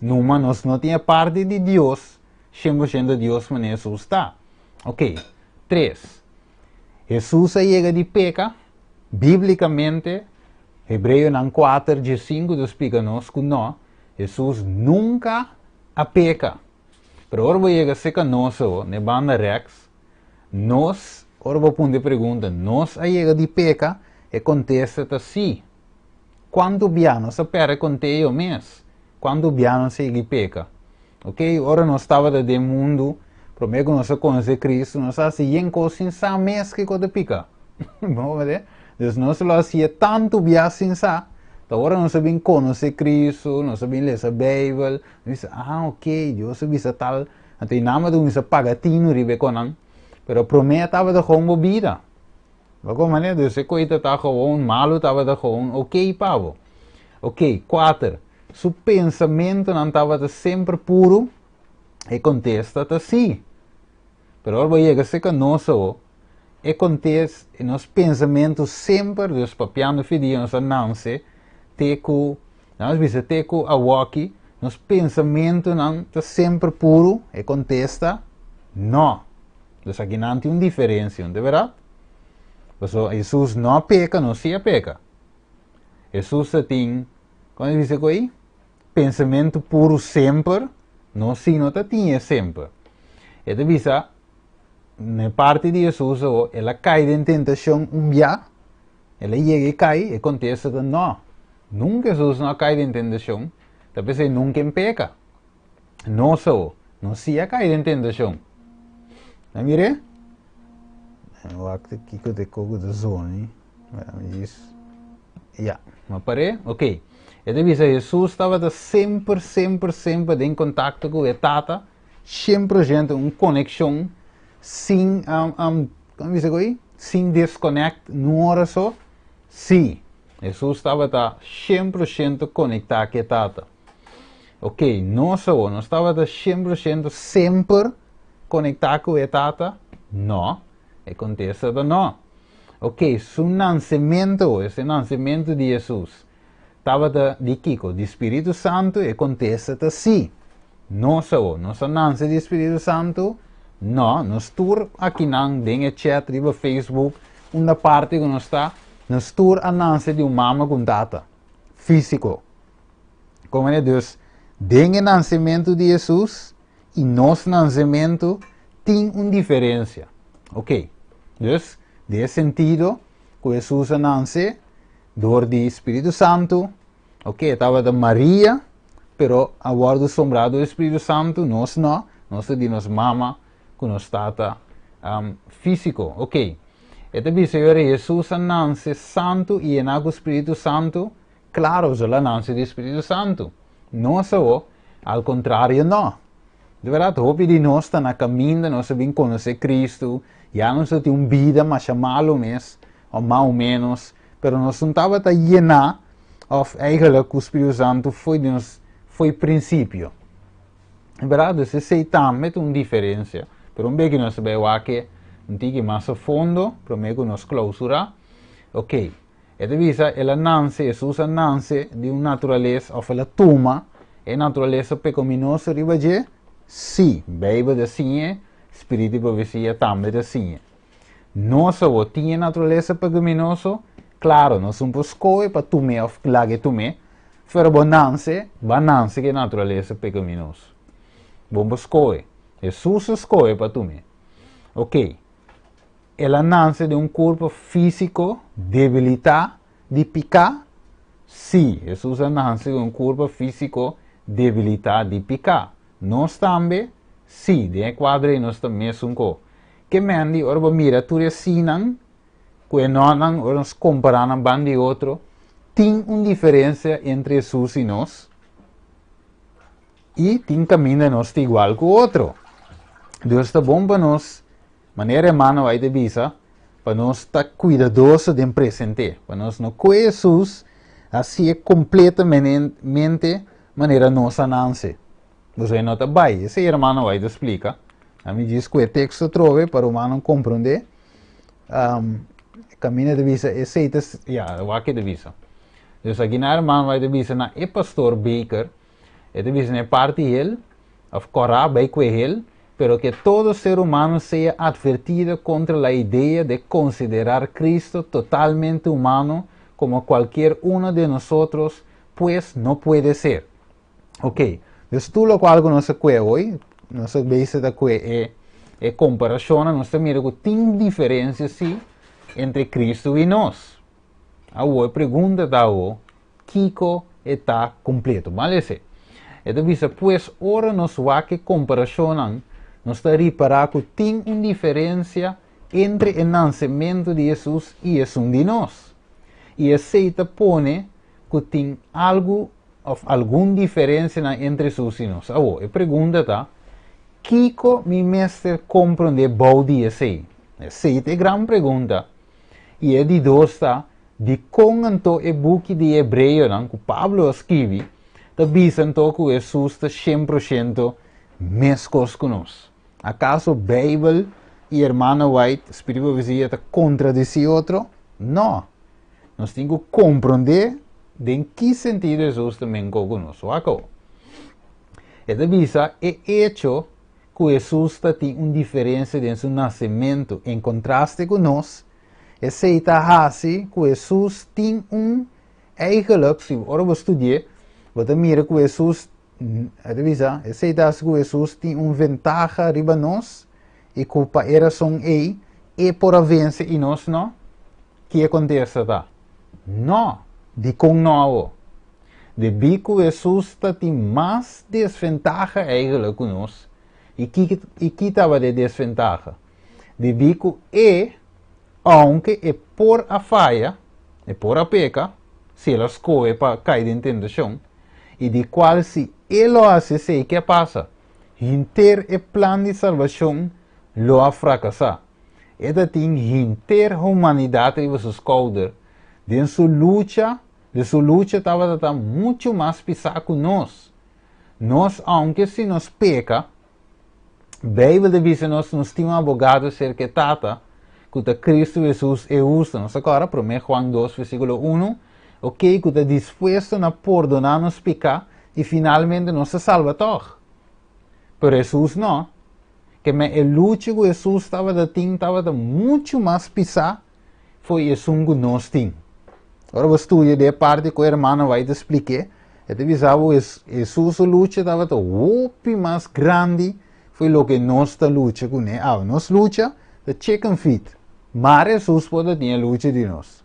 Numa, nós não temos parte de Deus. 100% de Deus, mas Jesus está. Ok. 3. Jesus chega de peca. Biblicamente, Hebreu 4:5 explica-nos que não. Jesus nunca a peca. Pero agora vou chegar a ser conosco, na banda rex. Nós, agora vou pôr a pergunta, nós a chega de peca e contesta assim. Quando biano se perde com eu mesmo? Quando biano se peca? Ok? Ora nós estava do mundo, prometo nós conhecer Cristo, nós fazíamos coisas sem mesmo que quando pica. Vamos ver? Então nós fazia tanto biano sem sa. Então agora nós sabemos conhecer Cristo, nós sabemos ler a Bíblia, nós ok, Deus sabe tal, então em nome de nós pagatino ribe conan, pero prometo estava de gewoon bebida. Waarom meneer? Dus ik weet dat dat gewoon, malo dat dat gewoon, ok, Pavo. Ok, 4. Su pensamento não estava sempre puro e contesta assim. Pero agora vai chegar a ser nosso e contesta e nos pensamentos sempre, dus papiando fidi, nos announce, teco, nós visa teco a walkie, nos pensamentos não está sempre puro e contesta não. Dus aqui não tem uma diferença, não é verdade? So, Jesus não peca, não se peca. Jesus tem, como diz aí, pensamento puro sempre, não se não tinha sempre. E de na parte de Jesus, ela cai em tentação dia, ela chega e cai e contesta de não. Nunca Jesus não cai em tentação, talvez ele nunca peca. Não só, não se cai em tentação. Não mire? Wacht aqui que eu decogo da zona. Ja, mas parei? Ok. E daí Jesus estava sempre em contato com a Tata, sempre gente, uma conexão, sem, como diz aí? Sem desconect, numa hora só. Sim, Jesus estava 100% conectado com a Tata. Ok, não só, não estava 100% sempre conectado com a Tata, não. E contesta de não. Ok, esse nascimento de Jesus, estava de Kiko, de Espírito Santo, e contesta sim. Nossa nanse de Espírito Santo, não, nos tour aqui não, tem chat, riba Facebook, uma parte que não está, nos tour a nanse de mama com data, físico. Como é Deus, tem o nascimento de Jesus, e nosso nascimento tem uma diferença. Ok? Dus, nesse sentido, que Jesus nasce, door de Espírito Santo, ok, estava de Maria, pero a guardo sombrado do Espírito Santo, nós não, nós de nos mama, com nos tata físico, ok. Então, Jesus nasce santo e com o Espírito Santo, claro, ela nasce do Espírito Santo. Nós, ao contrário, não. De verdade, hope de nós está na caminho, nós vamos conhecer Cristo, já não temos uma vida, mas chamá-lo mesmo, ou mais ou menos, pero nós não estamos a llenar, of eigenlijk o Espírito Santo foi princípio. De verdade, se sei também uma diferença, pero um pouco nós sabemos que não tem mais a fundo, para mim que nós clausura, ok. Então, ela nasce, Jesus nasce de uma natureza, ou ela toma, a natureza pecaminosa riba de sim, Bíblia de sim, Espírito de profecia também de sim. Nós tinha natureza pecaminosa, claro, nós somos escolha para tomar ou lage tomar, pero banance que natureza pecaminosa. Vamos escolher. Jesus escolhe para tomar. Ok. Ela nasce de um corpo físico debilitado de pecar? Sim, Jesus nasce de um corpo físico debilitado de pecar. Nós também? Sim, de quadro nós também somos. Que mendi, ora mira, tu ensinam, que não ora nos comparam um bando de outro, tem uma diferença entre Jesus e nós, e tem caminho de nós igual que o outro. Deus está bom para nós, maneira humana vai de visa, para nós estar cuidadoso de presente, para nós não conhecer Jesus, assim é completamente maneira nossa nasce. Você não está bem, esse irmão vai te explicar. A mim diz que o texto trove para o humano compreender, caminho de visa, esse é o que de visa. Então aqui na irmã vai de visa na é pastor Baker, é de visa na parte ele, of corá bem com ele, pero que todo ser humano seja advertido contra a ideia de considerar Cristo totalmente humano como qualquer uno de nosotros, pues no puede ser. Ok, então tudo o qual nós conhecemos hoje, nós vemos que é comparação, nós mira que tem diferença sim entre Cristo e nós. A pergunta da Kiko está completo, vale? Então, pues, ora nós vai que comparação, nós está reparar que tem uma diferença entre o nascimento de Jesus e Jesus de nós. E aceita põe que tem alguma diferença entre Jesus e nós. A pergunta está, Kiko, meu mestre, compreende bom dia sei? Essa é a grande pergunta. E é de dois, tá? De conto e book de Hebreu, que Pablo escreve, está dizendo que Jesus está 100% mesmo que nós. Acaso a Bíblia e a irmã White, Espírito Visita, está contradizem outro? Não. Nós temos que compreender em que sentido Jesus também conosco. Esta visa é hecho que Jesus tem uma diferença em seu nascimento em contraste com nós. Aceita assim que Jesus tem eigenlijk, se você estudar, você mira que Jesus, aceita que Jesus tem uma vantagem riba nós, e que para era são e por a vencer e nós não. O que acontece? Não, de com não. De que Jesus tem mais desvantagem eigenlijk que nós. E que estava de desvantagem? De que aunque é por a falha, é por a peca, se ela escolhe para cair em tentação, e de qual se ele hace, sei que passa, inteiro o plano de salvação, lo a fracassar. Ele tem inteira a humanidade em seus caudas, de sua luta estava muito mais pesada que nós. Nós, aunque se nos peca, a Bíblia diz que nós temos um advogado cerca que Cristo Jesus é justo. Nós agora, 1 Juan 2, versículo 1, ok, que está dispuesto a perdonar nos pecados e finalmente nos salva todo. Pero Jesus não. Que a luta que Jesus estava muito mais pisar, foi isso que nós tínhamos. Agora você estuda de parte que o irmão vai te explicar. Ele avisava que Jesus luta estava muito mais grande, foi o que nós luta com ele. Nós luta de chicken feet, mas Jesus pode ter a luta de nós.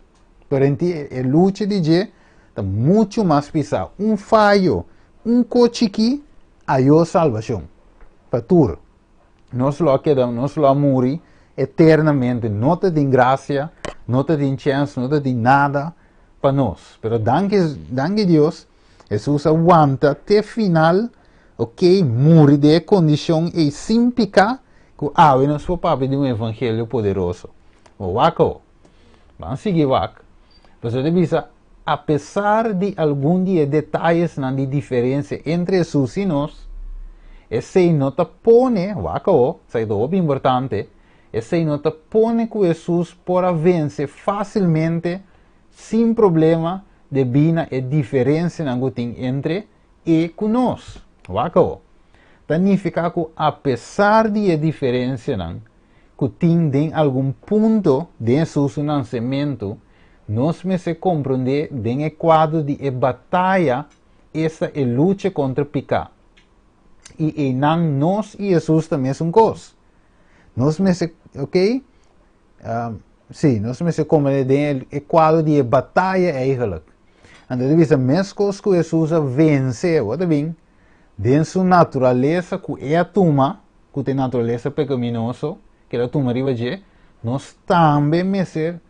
Porém, a luta de Jesus está muito mais pisar. Falho, coche aqui, aí a salvação. Para tudo. Nós lo quedamos, nós lo morrer eternamente. Não tem graça, não tem chance, não tem nada para nós. Pero danke Deus, Jesus aguanta até final, ok, morrer de condição e sem pecar, que nós for papo de evangelho poderoso. Waco, vamos seguir waco. Você deve saber, apesar de alguns detalhes na diferença entre Jesus e nós, esse não te põe, waco, isso é muito importante, esse não te põe que Jesus pode vencer facilmente, sem problema, devido à diferença entre e conosco. Waco. Significa que, apesar de a diferença, que tem algum ponto de seu nascimento, nós me se compreender em quadro de batalha, essa é luta contra o pecado. E nós e Jesus também são coisas. Nós me se, ok? Sim, nós me se compreender em quadro de batalha eigenlijk. Então, deve ser a mesma coisa que Jesus vence, outra bem, dentro sua natureza, que é a tuma, que tem natureza pecaminosa, que é a tuma riba de, nós também me ser,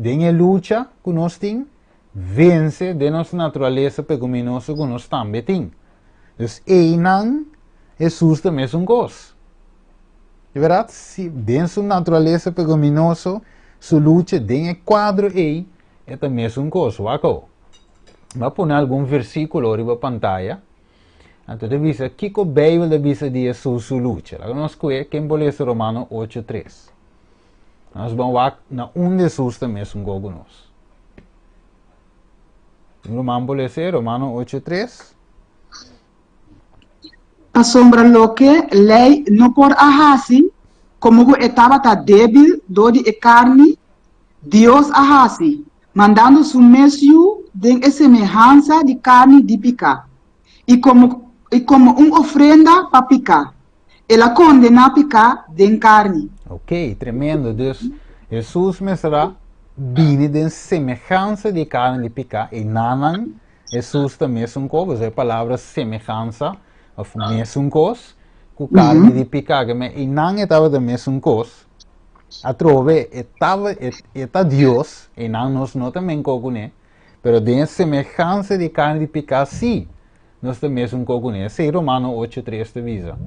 em a luta que nós temos, vence de nossa natureza pecaminosa que nós também temos. Então, Jesus também é coisa. De verdade, se dentro sua natureza pecaminosa, sua luta em quadro é também coisa. Vou pôr algum versículo ali na pantalla. Então, deve ser que a Bíblia deve ser de Jesus sua luta. Nós conhecemos quem pode ser Romano 8:3. Nós vamos na de Jesus também conosco. Romano pode ser Romano 8:3. Asombra lo que lei não por ahasi, como estava débil, do de carne, Deus ahasi, mandando su mesio de semelhança de carne de picar, e como ofrenda para picar, ela condena picar de carne. Ok, tremendo. Deus, Jesus me será vindo de semelhança de carne de picar, e nanan, Jesus também é coisa, a palavra semelhança, of mesmo coisa, com carne de picar, e não estava da mesma coisa. A trove está Deus, e não nós não também conhecemos, mas de semelhança de carne de picar, sim, nós também conhecemos. Esse é Romano 8:3 te visa.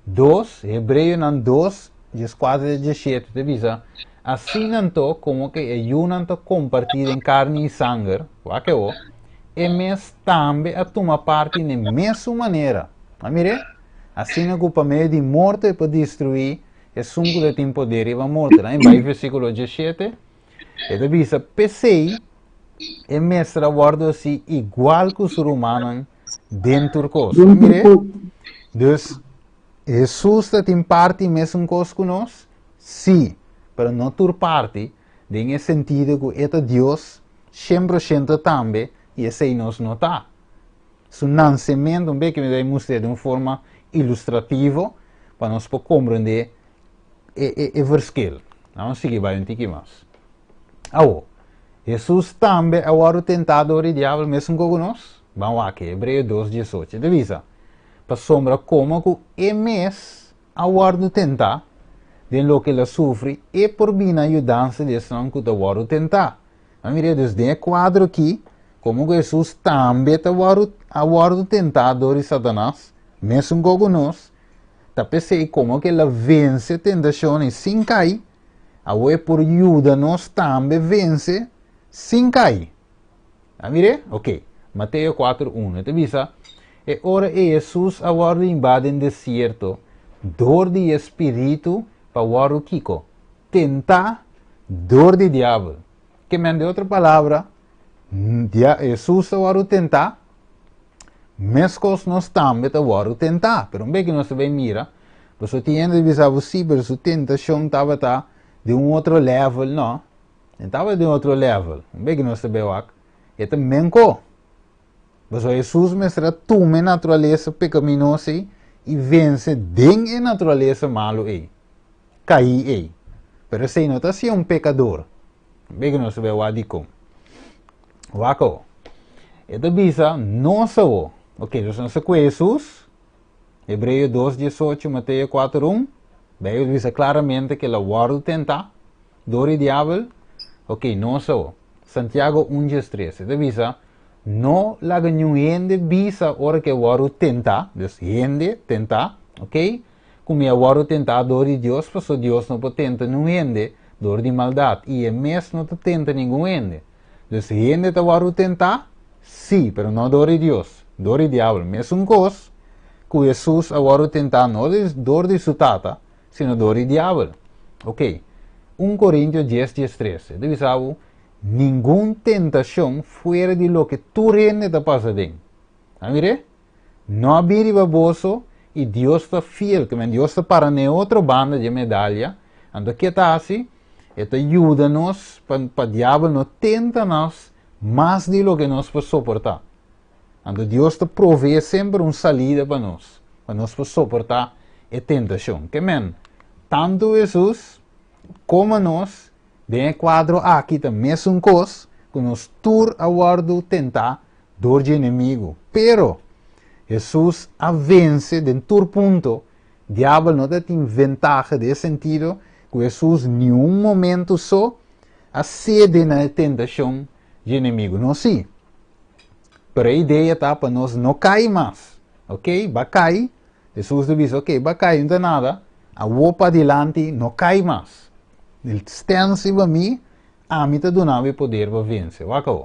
2, Hebreu 2, 4 17 te visa. Assim não como que ayunan to compartir em carne e sangue, e mes também a tomar parte na mesma maneira. Mire, assim que para meio de morte para destruir, é sungo que tem poder e vai morte. Em versículo 17, ele diz, pensei, e mestra guarda assim igual que os humanos dentro do coisa. Mire, Deus, Jesus tem parte mesmo coisa conosco? Sim, mas não ter parte, em sentido que é Deus, 100% também, e esse nós não está. Su nascimento, que me dá mostrar de uma forma ilustrativa, para nós compreender o versículo. Vamos seguir para aqui mais. Jesus também é o tentador e diabo mesmo com nós. Vamos aqui, Hebreu 2:18. Divisa. Para sombra como que é mês o tentar, de lo que ele sofre, e por bem ajudança de não que o tentar. Mira, desde o quadro aqui, como Jesus também está o tentador de Satanás, mesmo com nós, está pensando como que ele vence tentações sem cair, agora por ajuda nós também vence sem cair. Mire? Ok. Mateus 4:1. Te visa, e ora Jesus agora invade o deserto, dor de espírito para o Kiko, tentar dor de diabo. Que me de outra palavra, Jesus waru tentar, mescos nós também waru tentar, pero bem que nós também mira, você tinha de visar possível, sua tentação estava de outro level, não? Estava de outro level, bem que nós também wak, e também co. Você Jesus mestra toma natureza pecaminosa e vence den a natureza malo aí, cai aí. Pero se não está sendo pecador, bem que nós também wak como. Wako. Ito bisa, não sou. Ok, então nós com Jesus, Hebreus 2:18, Mateus 4:1, bem, bisa claramente que ela waru tentar, dori diabo, ok, não sou. Santiago 1:13, ito bisa, não laga gente bisa ora que waru tentar, dus gente tentar, ok? Como é waru tentar dori Deus, porque Deus não pode tentar gente, dori de maldade, e é mesmo não tenta ninguém gente. Dus gente te waru tentar? Sim, pero não dori Deus, dori diabo. Mesmo coisa que Jesus a waru tentar não dor de sutata, sino dori diabo. Ok. 1 Coríntios 10:13. Deve saber, nenhuma tentação fora de lo que tu rende te passa dentro. Amire? Não abrir baboso e Deus está fiel, que Deus está para nem outra banda de medalha. Então que está assim? Esto ajuda-nos para o diabo não tenta nós mais de lo que nós podemos suportar. Então Deus te provê sempre uma saída para nós poder suportar a tentação. Que men, tanto Jesus como nós, bem quadro aqui também é uma coisa que nós tur a guardo tentar dor de inimigo. Pero Jesus a vence de tur ponto, o diabo não tem vantagem desse sentido. Que Jesus em nenhum momento só acede na tentação de inimigo, não sim. Pero a ideia está para nós não cair mais, ok? Vai cair, Jesus diz, ok, vai cair, não tem nada, a vou para adiante, não cai mais. Ele estende para mim, a mim está dando poder para vencer, ok?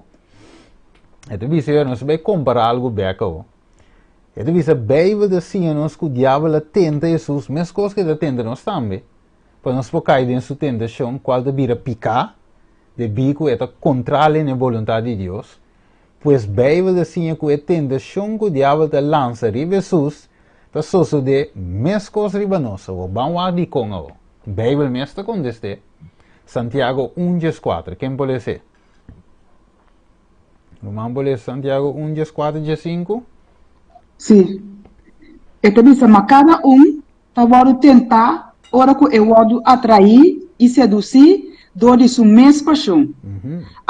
Então, nós vamos comparar algo bem, ok? Então, a Bíblia diz que o diabo tenta Jesus, mas coisas que ele tenta nós também. Para nós cair em sua tentação, qual devia picar, de bico é controlar a vontade de Deus. Pois a Bíblia diz que a tentação que o diabo te lança em Jesus, para suceder mais coisas riba nós, ou vamos a dizer com o. A Bíblia mesmo contesta. Santiago 1:4, quem pode ser? Vamos ler Santiago 1:4-5? Sim. Então, diz, mas cada está tentar, ora que eu vou atrair e seduzir dor de sua mesma paixão.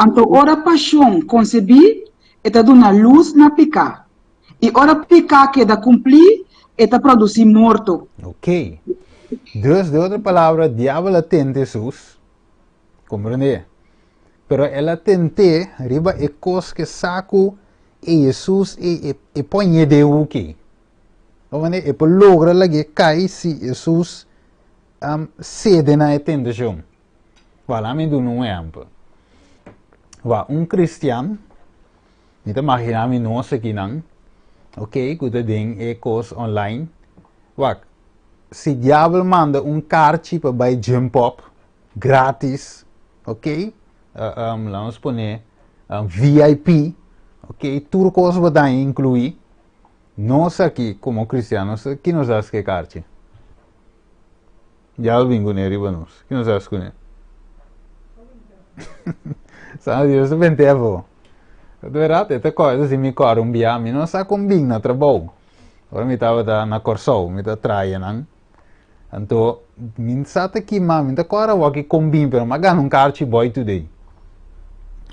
Então, ora paixão conceber, está dando luz na picar. E ora picar que da cumprir, está produzir morto. Ok. Dus, de outra palavra, diabo tenta Jesus. Compreende? Pero ela tente, riba é coisa que saco e Jesus e põe de o que. E por logra lá que cai se Jesus cede na tentação. Voilà, me dou um exemplo. Cristiano, me imagina me nós aqui não, ok, que o ding é coisa online. Se diabo manda carte para vai jump up, grátis, ok, vamos poner VIP, ok, tudo coisa vai dar incluir. Nós aqui, como cristianos, que nos faz que carte? Já vim com ele para nós. Que nos faz com ele? Sabe, Deus te pentevo. Verdade, esta coisa, se me corre dia, me não sabe combina trabalho. Agora me estava na Corsol, me estava traindo. Então, me sabe aqui, mas me está corre o que combina, pero mas ganho carte boy today.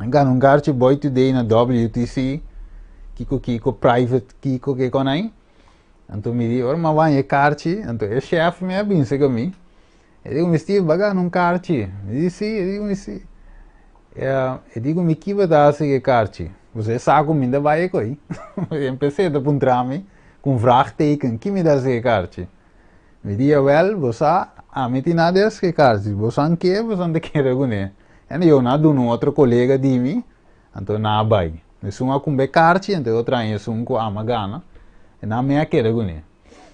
Ganho carte boy today na WTC. Kiko private Kiko que com aí. Então me diz, ora mas vai carte, então o chefe me abençoa comigo. Eu digo, me Steve, baga num carte. Me diz sim, eu digo, me sim. Eu digo, me que vai dar esse carte? Você sabe como ainda vai aí? Eu comecei a apontar-me com vraagteken, que me dá esse carte? Me diz, well, você me tem nada esse carte, você não quer, você não quer alguém. E eu não dou outro colega de mim, então não vai. Se uma com carte, então eu trago um com a magana, e não me quer alguém.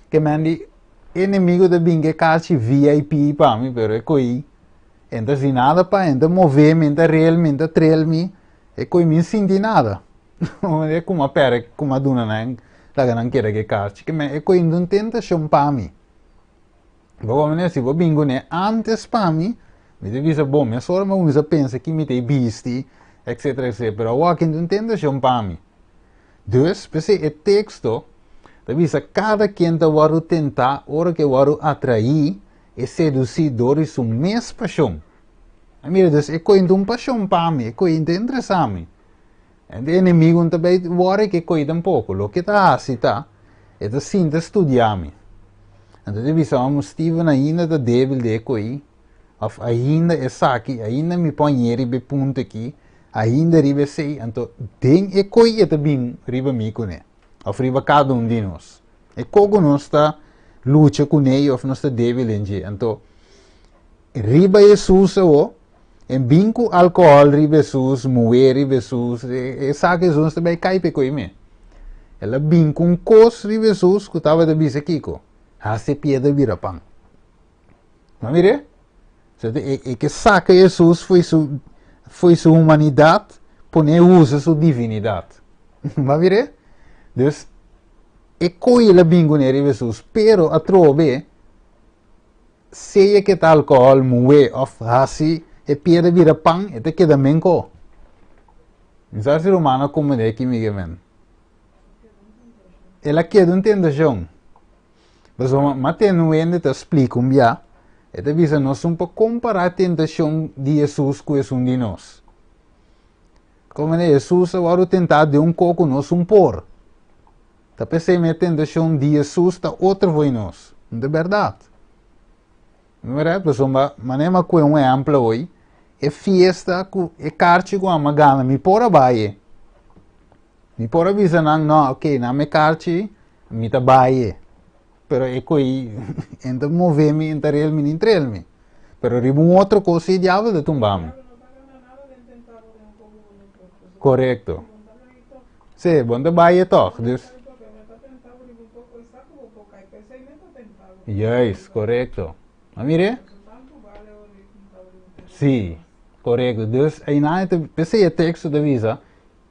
Que me diz, inimigo de bem que carte VIP para mim, pero é coi. Então se nada para então movimento realmente trail me E coi mi senti nada. É como a pera, como a duna não quer que carci. Que me, e coi não tenta chamar me. Vou me se vou bingo né antes para mim, me devia bom, mas só me usa pensa que me tem bisti, etc, etc. Pero o que não tenta chamar me. Dus, pensei, o texto, devia cada quem te varu tentar, ora que varu atrair e seduzir dores sua mesma paixão. Mira, dus, é coisa de uma paixão para mim, é coisa de interessante. E o inimigo também vara que coisa um pouco, o que está assim, tá? É de sinta estudar-me. Então, devia Steven ainda da débil de coi, of ainda é saque, ainda me põe ribe ponto aqui, ainda ribe sei, então, tem é coi é também ribe me com ele, of ribe cada de nós. É como nós está luta com ele, of nós está débil em dia, então, ribe Jesus em binco álcool ribe Jesus, moer ribe Jesus, é saque Jesus também cai pe coi me. Ela binco cos ribe Jesus, que estava de bisa kiko. Hace pieda virapang. Não mire? É que saca Jesus foi sua humanidade, pone usa sua divindade. Não mire? Então, é coisa bingo nele Jesus, pero a trove, seja que tal alcohol, moe, of hasi, é pieda virapang, é que da menco. Então, ser humano como é que me gemen. Ela quer não entender João. Mas até não ainda te explico já. É de visa nós um pouco comparar a tentação de Jesus com esse de nós. Como é Jesus agora tentar de coco nós por. Tá pensando a tentação de Jesus está outra foi nós. Não é verdade. Não é verdade? Mas é uma coisa ampla hoje. É festa é carte com a magana me pora baie. Me pora visa não, ok, não me carte, me tá baie. Pero é coi entre mover-me entre ele entre ele. Pero riba outra coisa e diabo de tumbar-me. Correto. Sim, bom de baia toque. Yes, correto. Mire? Sim, correto. Deus, aí na pensei o texto da visa,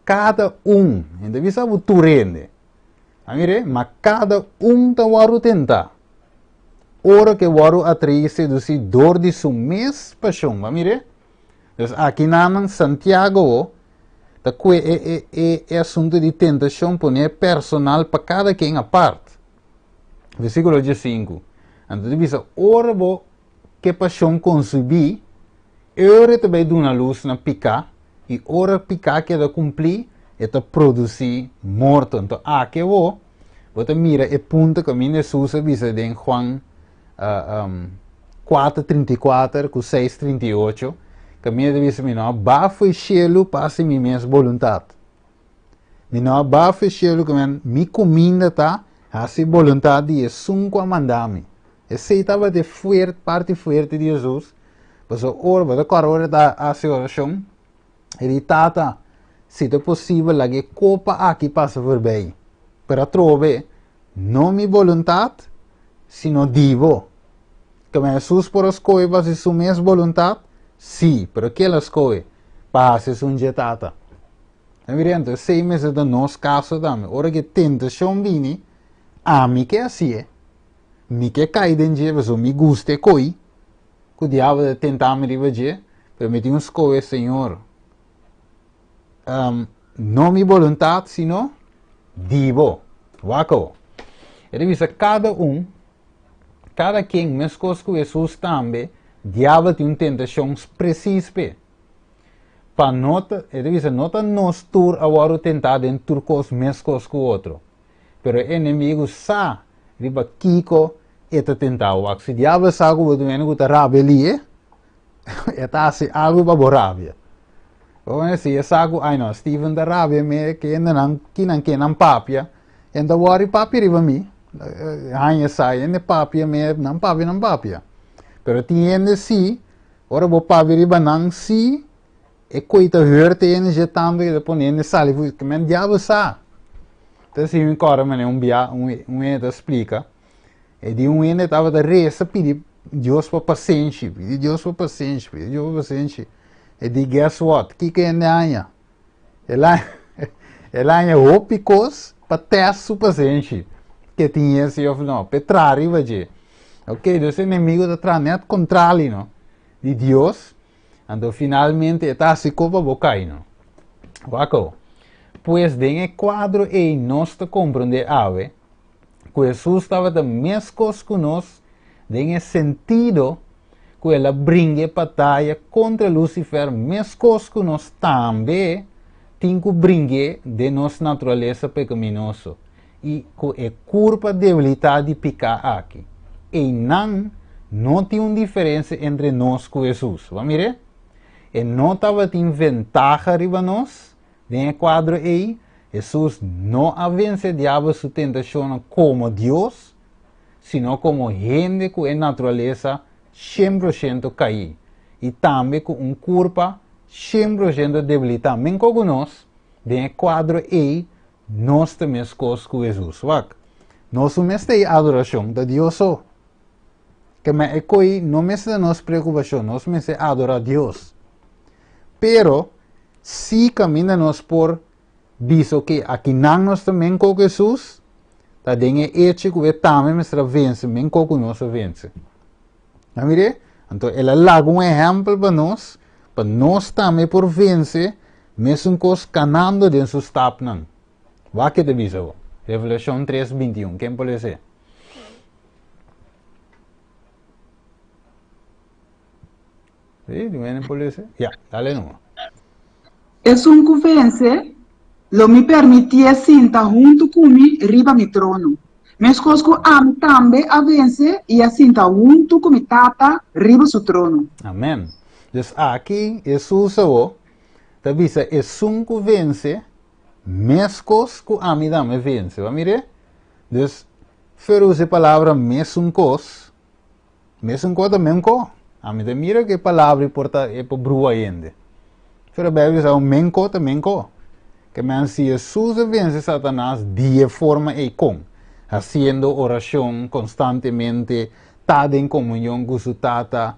cada ainda visa o tu rende. Mire, mas cada tá waru tentar. Ora que waru atrair seduzir dor de sua mesma paixão. Mire? Então, aqui na Santiago, é assunto de tentação é personal para cada quem a parte. Versículo 5. Então, diz, ora que paixão concebi, ora também dá uma luz na picar, e ora picar que é cumprir, é produzir morto. Então, que você mira o ponto que Jesus avisa em Juan 4:34 com 6:38, que me diz assim, não, bafo o cielo para minha mesma vontade. Não, bafo o cielo que me comida tá, assim vontade de Jesus a mandar-me. Esse estava de parte forte de Jesus. Mas ora, agora da oração, ele tá, se é possível, lá que copa aqui passa por bem. Para trove, não minha vontade, sino divo. Que Jesus por as coisas e sua mesma vontade, sim, pero que elas coisas passa um jetata. Então, 6 meses do nosso caso também. Ora que tentação vini, a mim que assim é. Me que cai dentro de você, me gusta coi. Que o diabo de tentar me rivager, pero me tem uns coisas, Senhor. Não minha vontade, sino divo. Waco. Ele diz cada quem mesmo com Jesus também, diabo tem uma tentação precisa. Para nota, ele diz, nota nós tur agora tentar em turcos mesmo com o outro. Pero o inimigo sabe, riba kiko, eta tentar. Se o diabo sabe que o menino está rabia ali, eta assim algo para borrábia. Ou se sabe, ai não, Steven da rabia, me que ainda não papia. Então, o papi riba mi, hanya sai, ne papi me não papi. Pero tiene si, ora bo papi riba não si, e coita hurte ene je também depois ene sali, que men diabo sa. Então se um cara mane ene explica, e de ene tava da reza pedi Deus para paciência, e de guess what, que ene hanya. ela é ópicos para testar o paciente que tinha assim, eu falei, não, petrari vai dizer. Ok, então o inimigo está trazendo controle, não? De Deus, então finalmente está assim como a boca aí, não? Waco. Pois den quadro e nós te compreender ave, que Jesus estava da mesma com nós, den sentido que ela brinca batalha contra Lucifer, mesmo com nós também, tem que brincar de nossa natureza pecaminosa e que é culpa debilidade de pecar aqui. E não tem uma diferença entre nós e Jesus. Vamos ver? E não estava em vantagem riba nós, den quadro aí, Jesus não vence o diabo sua tentação como Deus, sino como gente que é natureza 100% cair. E também com uma culpa 100% debilitada. Men como nós, den quadro aí, nós temos coisas com Jesus. Nós temos adoração de Deus. Que me coi não me se nos preocupação, nós me se adorar a Deus. Pero, se caminhamos por visto que aqui não nós também com Jesus, tá dengue hecho que também nos vence, men com nós vence. Amire? Então, ela laga um exemplo para nós também por vencer, mesmo coisa canando dentro do stap não. Vá que te visto. Revelação 3:21, quem pode ser? Sí, ¿me puede ser? Ya, dale no. Es un que vence, lo me permitia sentar junto comigo riba mi trono. Mas cosco am também a vence e a sentar junto com mi tata riba su trono. Amém. Então aqui Jesus o te avisa é um que vence, mas cosco a mim também vence. Vamos ver? Então, para usar a palavra mesmo cos também co. A mim te mira que palavra porta é para brua ainda. Pero bebe é um menco também co. Que men se Jesus vence Satanás de forma e com, haciendo oração constantemente, estar em comunhão com su tata,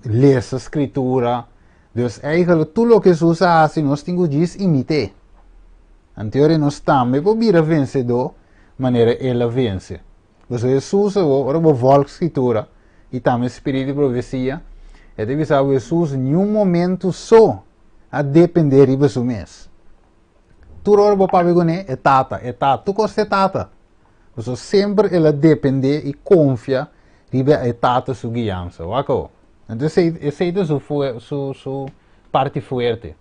ler a escritura. Então, eigenlijk tudo o que Jesus faz, nós temos que imitar. Anterior nós também podemos vencedor, maneira ele vence. Então, Jesus, ora volta a escritura, e também espírito de profecia, é de avisar Jesus em um momento só a depender de você mesmo. Tu ora bo papi gone é tata, tu costa tata. Você sempre ela depende e confia ribe é tata su guiança, wako. Então esse é su parte forte.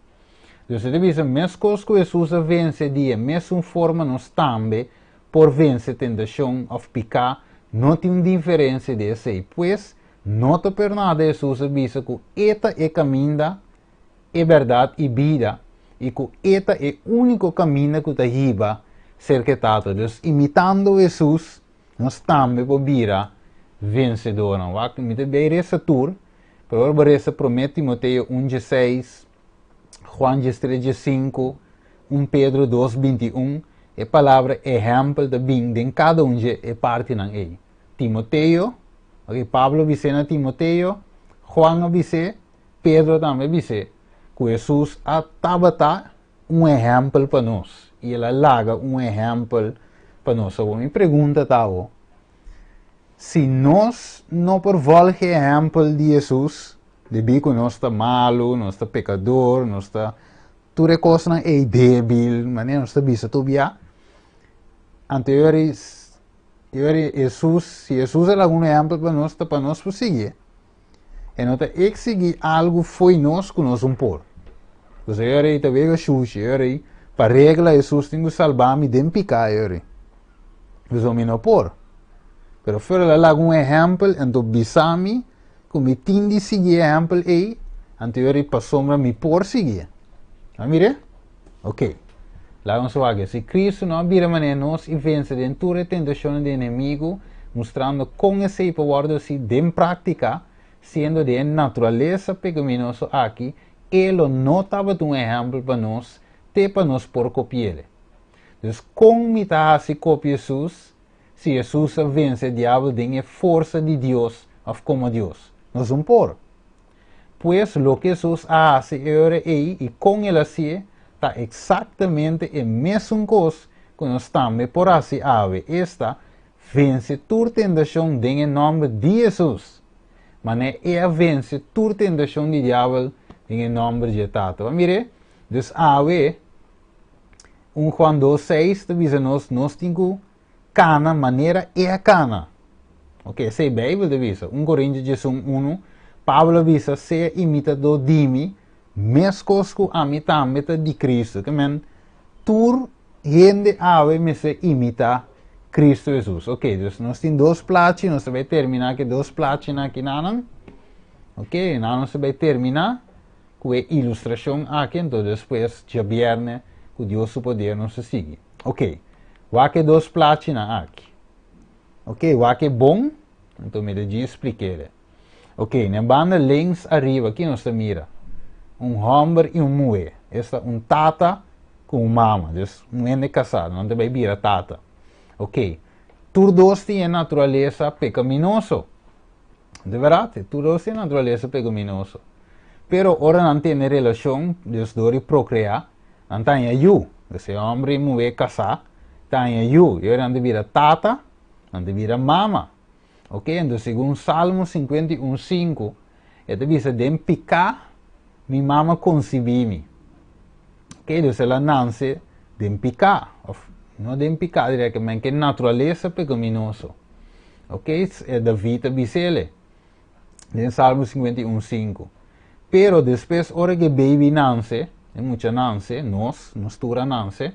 Então você deve ser mesmo coisa que Jesus vence dia, mesmo forma nós também por vencer tentação of pecar, não tem diferença desse, pois não te per nada Jesus avisa que esta é caminho, é verdade e vida. E que esta é o único caminho que te leva ser que tato. Então, imitando Jesus, nós também podemos vencedor. Não é? Me deve essa tour, para agora essa promete Timoteo 1:6, Juan 3:5, 1 Pedro 2:21, é palavra exemplo de bem de cada é parte não é. Timoteo, okay, Pablo disse na Timoteo, Juan disse, Pedro também disse. Que Jesus estava um exemplo para nós. E ele larga um exemplo para nós. Então, minha pergunta está, se nós não por volta exemplo de Jesus, de que nós está malo, nós está pecador, nós está tudo coisa é débil, mas nós está bisa tobia. Anterior Jesus, se Jesus é um exemplo para nós seguir. E não te exigir algo foi nós que nós por. Então, eu aí também a xuxa, eu aí para regra Jesus tem que salvar-me de picar, eu aí. Então, eu não por. Pero fora lá um exemplo, então bisami, como me tindi seguir exemplo aí, então eu aí passou me por seguir. Ah, mire? Ok. Lá vamos ver. Se Cristo não abrir maneira nós e vence dentro da tentação do inimigo, mostrando como esse poder de prática, sendo de natureza pecaminosa aqui, ele não estava um exemplo para nós, para nós por copiar. Então, como me está se copiar Jesus, se Jesus vence o diabo, tem a força de Deus, ou como Deus, nós não por. Pois, o que Jesus faz agora e com ele assim, está exatamente a mesma coisa que nós também por assim ave. Esta vence toda tentação em nome de Jesus. Mas é vence toda tentação do diabo em nome de Tata. Mire, dus ave, Juan 2:6 diz nós temos cana, maneira é cana. Ok, se a Bíblia diz, 1 Coríntios 1, Pablo diz, se imitador de mim, mescosco a mim também de Cristo. Que men, tur gente ave me se imita Cristo Jesus. Ok, dus nós temos duas platos, nós vamos terminar com duas platos aqui nanan. Ok, nós vamos terminar com a ilustração aqui, então depois de viernes, que Deus poder nos seguir. Ok, o que duas platos aqui. Ok, o que é bom, então me deixe explicar. Ok, na banda links arriba, aqui nós mira homem e mulher. Esta tata com mama, dus ende casado, não deve vir a tata. Ok, todos têm natureza pecaminosa. De verdade, todos têm natureza pecaminosa. Pero ora não tem relação, dus door procriar, não tem eu. Dus homem e mulher casar, tem eu. Eu não deve vir a tata, não deve vir a mama. Ok, então segundo Salmo 51:5, ele diz, dem picar, minha mama concebeu-me. Ok, então ela nasce dem picar, não dem picar diretamente, que é natureza pecaminosa. Ok, é David diz ele, em Salmo 51:5. Pero depois, hora que baby nasce, muita nasce, nós tura nasce,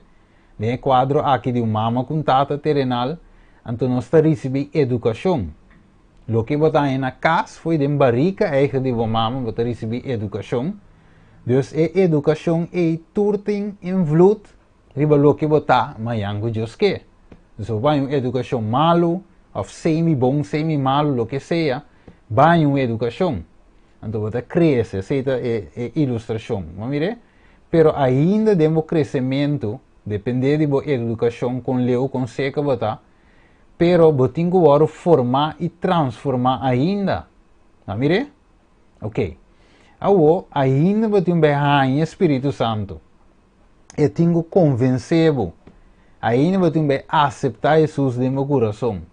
tem quadro aqui de mama com tata terrenal, então nós recebemos educação. Lo que botar na casa foi de barriga eigen de mama, botar receber educação. Dus a educação é turting invloed, riba lo que botar, mas yango Deus quer. Dus vai uma educação malo, ou semi-bom, semi-malo, lo que seja, vai uma educação. Então botar cresce, essa é ilustração, vamos ver? Pero ainda temos crescimento, depende de boa educação com leu, com seca botar, pero botinho agora formar e transformar ainda. Vamos ver? Ok. Agora, ainda botinho bem Espírito Santo. Eu tenho que convencer-vos. Ainda botinho bem aceitar Jesus de meu coração.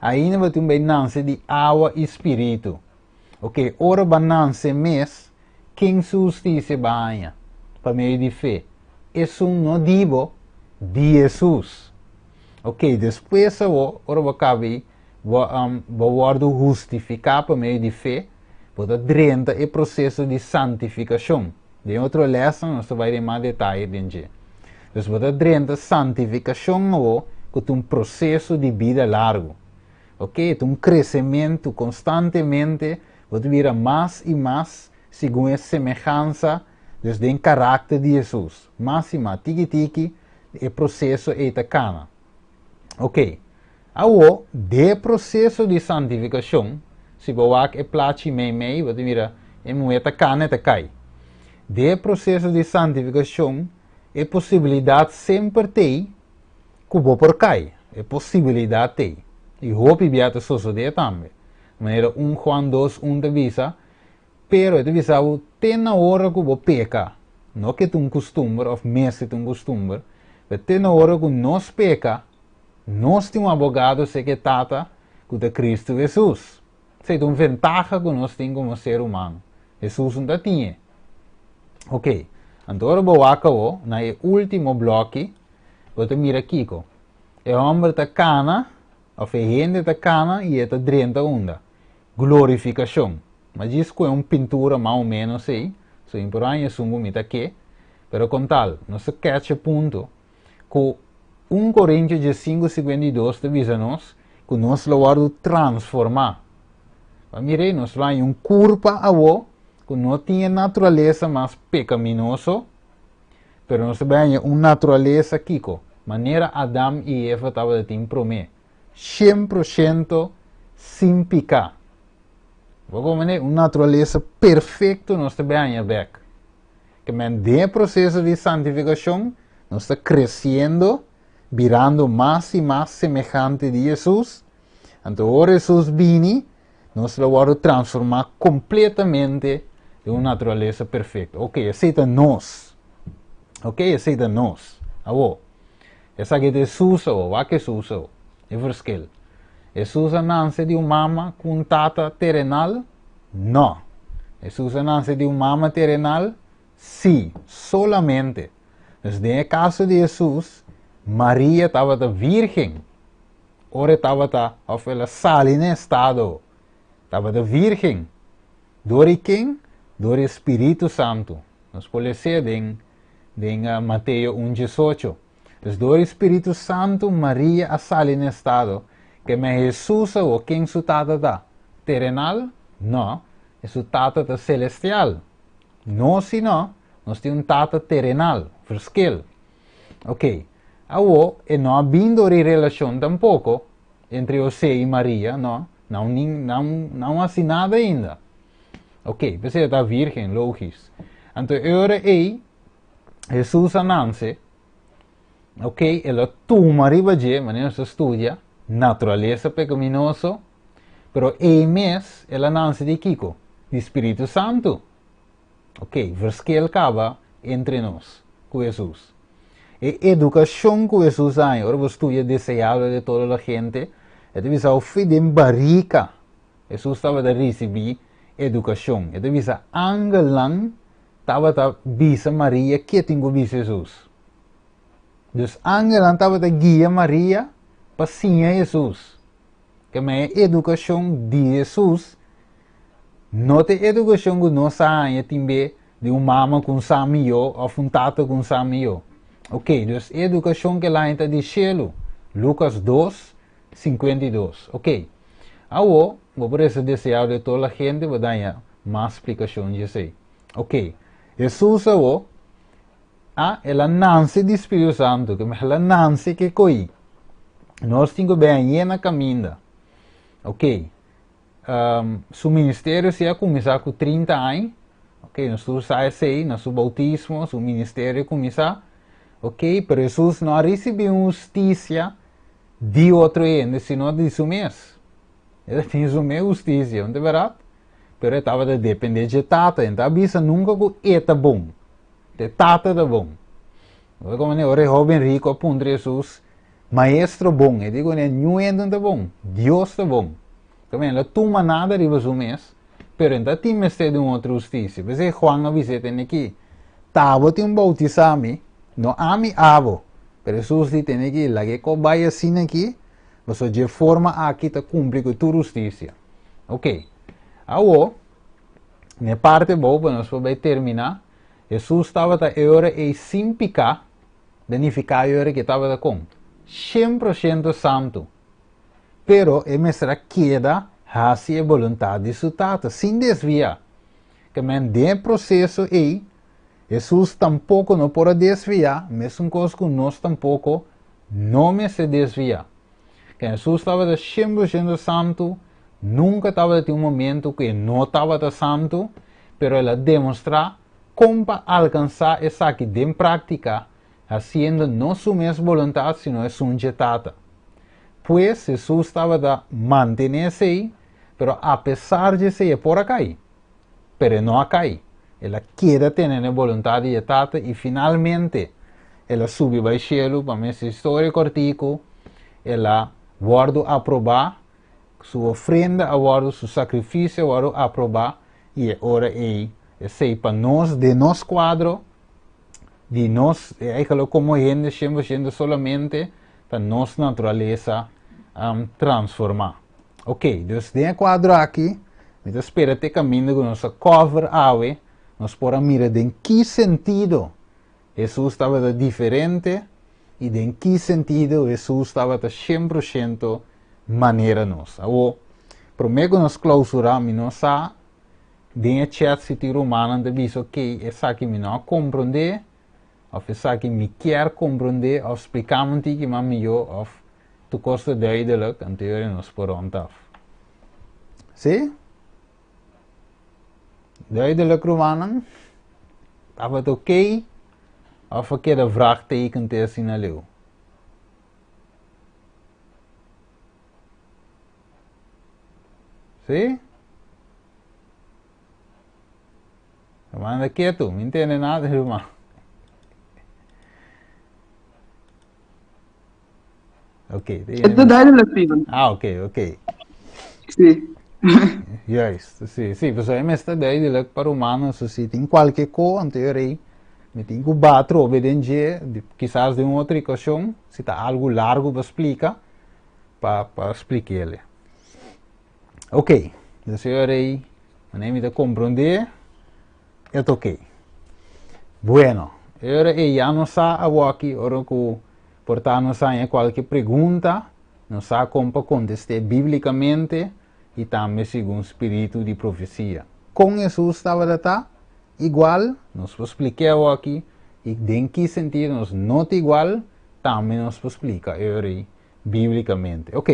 Ainda botinho bem nascer de água e Espírito. Ok. Ora vai nascer mês, quem justiça banha. Para meio de fé. Isso não digo de Jesus. Ok, depois ora vou caber, vou justificar por meio de fé, vou drenta o processo de santificação. De outra lição, nós vamos ver mais detalhes dentro. Então, vou drenta santificação que é um processo de vida largo. Ok, é um crescimento constantemente, vou vir mais e mais, segundo a semelhança do caráter de Jesus. Mais e mais, tiki-tiki, o processo é itacana. Ok, agora, de processo de santificação, se você é plati mei, você mira, é moeda cana e cai. De processo de santificação, é possibilidade sempre tem que você por cai. É possibilidade tem. E hope biata suceder também. Maneira 1 Juan 2:1 te visa, pero te visa o tem na hora que você peca. Não que é um costume, ou mesmo é um costume, mas tem na hora que nós peca. Nós temos um advogado secretário que é Cristo Jesus. Isso é uma vantagem que nós temos como ser humano. Jesus não tinha. Ok. Então, eu vou acabar no último bloco. Você mira aqui. O homem está cana, ou a gente está cana e está drenta onda. Glorificação. Mas isso é uma pintura mais ou menos aí. So, em porém, é um momento aqui. Pero com tal, não se quer ponto que 1 Coríntios 5:52 te avisa-nos que nós vamos transformar. Mire, nós vamos um curva que não tem natureza mais pecaminosa, mas nós vamos uma natureza aqui, maneira Adão e Eva estavam tendo prometer. 100% sem pecar. Uma natureza perfeita nós vamos ver. Que no processo de santificação, nós estamos crescendo, virando mais e mais semelhante de Jesus. Então, agora Jesus vem, nós vamos transformar completamente em uma natureza perfeita. Ok, aceita nós. Ok, esse é nós. Awo. Essa aqui é Susa, o que Susa. É verschil. Jesus nasce de uma mama com tata terrenal? Não. Jesus nasce de uma mama terrenal? Sim, solamente. Mas no caso de Jesus, Maria estava virgem. Ora estava, of ela sali em estado. Estava virgem. Dori quem? Dori Espírito Santo. Nós podemos ler em Mateus 1:18. Então, dori Espírito Santo, Maria a sali em estado. Que me Jesus o quem su tata da? Terrenal? Não. É su tata da celestial. Não, se não, nós temos tata terrenal. Verschil. Ok. Awo, e não há vindo relação tampouco entre você e Maria, não. Não há nada ainda. Ok, você está virgem, logisch. Então, agora é Jesus nasce. Ok, ela toma ribaje, mas não se estudia. Natureza pecaminosa, pero mes ela nasce de Kiko, de Espírito Santo. Ok, verschil acaba entre nós, com Jesus. E educação que Jesus tem, ora você estuda desejável de toda a gente, é de visar o filho de barrica. Jesus estava a receber educação. É de visar angelang, estava a visar Maria que tinha visto Jesus. Então, angelang estava a guiar Maria para sim a Jesus. Que a educação de Jesus não é educação que nós sabemos também de uma mama com samio ou um tata com samio. Ok, então a educação que lá está de cielo. Lucas 2:52. Ok. Agora, vou por isso desejar de toda a gente, vou dar mais explicação de isso. Ok. Jesus agora, ela nasce de Espírito Santo, que ela nasce que coi. Nós temos bem na caminho. Ok. Seu ministério se começar com 30 anos. Ok, nós saímos no seu bautismo, seu ministério começar. Ok, pero Jesus não recebeu justiça de outro ainda, senão de seu mês. Ele tinha sua justiça, não é verdade? Pero ele estava a depender de tata, então avisa nunca que é bom. De tata é bom. Como o jovem rico aponta Jesus, maestro bom, eu digo, não é bom, Deus é bom. Também ela toma nada de seu mês, pero ainda tem mestre de outra justiça. Mas é Juan avisa tem aqui, tava tem bautizame, não ami avo. Pero Jesus tem aqui, lá que vai assim aqui, mas de forma aqui está cumprir com tua justiça. Ok. Agora, na parte boa, nós vamos terminar. Jesus estava a hora e sem picar, danificar a hora que estava com 100% santo. Pero a mestra queda hacia a vontade de sua tata, sem desviar. Que dentro do processo aí, Jesus tampouco não pode desviar, mesmo coisa que nós tampouco não me se desviar. Que Jesus estava 100% santo, nunca estava em um momento que não estava santo, pero ela demonstrar como alcançar essa aqui em prática, fazendo não sua mesma vontade, sino a sua tata. Pois Jesus estava a manter-se aí, pero apesar de ser por cair, pero não a cair. Ela quer ter a vontade de tata e finalmente ela subiu para o cielo, para essa história cortico, ela guarda aprovar, sua oferenda guarda, seu sacrifício guarda aprovar, e agora sei para nós, de nosso quadro, de nós, como gente, sempre solamente para nossa natureza transformar. Ok, então tem quadro aqui, eu espero até caminho com nossa cover ave, nós podemos mirar em que sentido Jesus estava diferente e em que sentido Jesus estava 100% maneira nós. Agora, primeiro nós clausuramos nossa dentro chat city romana de diz ok, essa aqui me não compreender, ou essa aqui me quer compreender, ou explicamos que mais melhor, ou tu costa duidelijk, en teorie nós podemos af. Zie? Duidelijk romanen? Estava het oké? Of verkeerde vraagteken te zien naar leeuw? Zie? Manda quieto, não entende nada, irmão. Oké. Het is duidelijk, Steven. Ah, oké. Sim. Juist, sì, perché mi sta duidelijk per umano, se si in qualche cosa, in teoria, met in cubatro, obedienje, quizás de una otra ocasión, si está algo largo para explicar, para explicarle. Ok, dus ahora, me te comprender, es ok. Bueno, ahora ya no sabe aquí, ahora que portar no sabe cualquier pregunta, no sabe cómo contestar bíblicamente y también según espíritu de profecía. Con Jesús estaba igual, nos expliqué aquí, y en qué sentido nos nota igual, también nos explica ahora bíblicamente. Ok,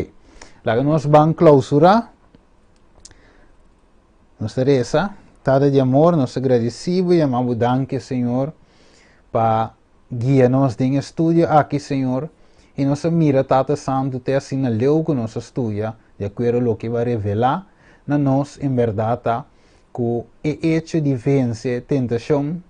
la que nos van a clausurar, nuestra reza, Tada de amor, nos agradecemos y amamos danke, Señor, para guiarnos en estudio aquí, Señor, y nos mira, Tata Santo, te asina leu que nos estudia, de acuerdo a lo que va a revelar, na nos, en verdad, que el hecho de vencer tentación,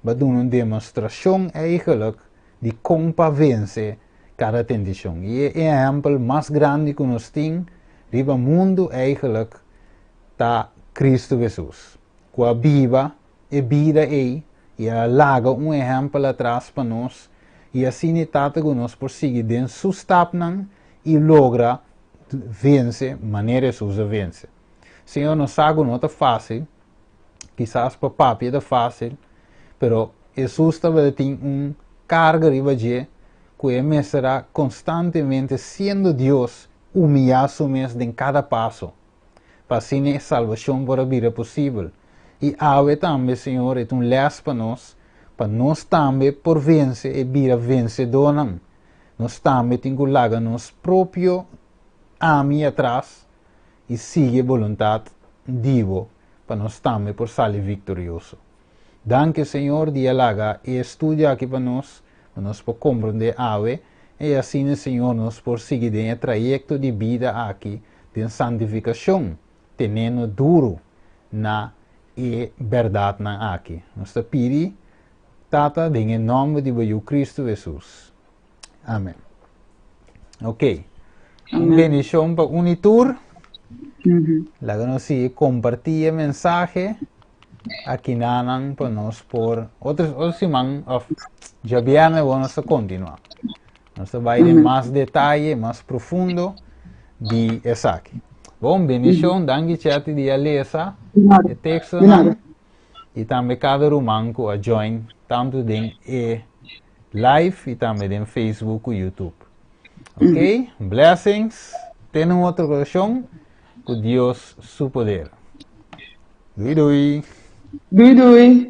va a dar una demostración eigenlijk de cómo vencer cada tentación. Y el ejemplo más grande que nos tiene, riba el mundo eigenlijk, está Cristo Jesús. Que viva e vida e laga un ejemplo atrás para nós, y así ni tata que nos persigue den su stapnan y logra vencer manera sus vencer. Senhor, nos haga nota fácil, quizás para papi é fácil, pero Jesus também tem carga riba de que ele será constantemente sendo Deus humilhado mesmo em cada passo, para assim a salvação para a vida possível. E ave também, Senhor, é les para nós também por vencer e vida vencedora. Nós também temos que lagar nos próprio ami atrás e seguir a vontade divo para nós também por sair vitorioso. Danke, Senhor, de alaga e estudia aqui para nós por compreender ave, e assim, Senhor, nos por seguir em trajeto de vida aqui, de santificação, tendo duro na e verdade na aqui. Nós te pedimos, Tata, em nome de Cristo Jesus. Amém. Ok. Uma bendição para Unitur. La que nos compartir mensaje aquí nanan para nos por otros simán ya viernes vamos a continuar. Nos va a ir en más detalle, más profundo de esa aquí. Bom, bendición, danke chat de alesa, el texto y también cada romanco a join tanto en live y también en Facebook y YouTube. Ok, blessings, tenemos otra ocasión. Con Dios su poder. Dui dui. Doei doei.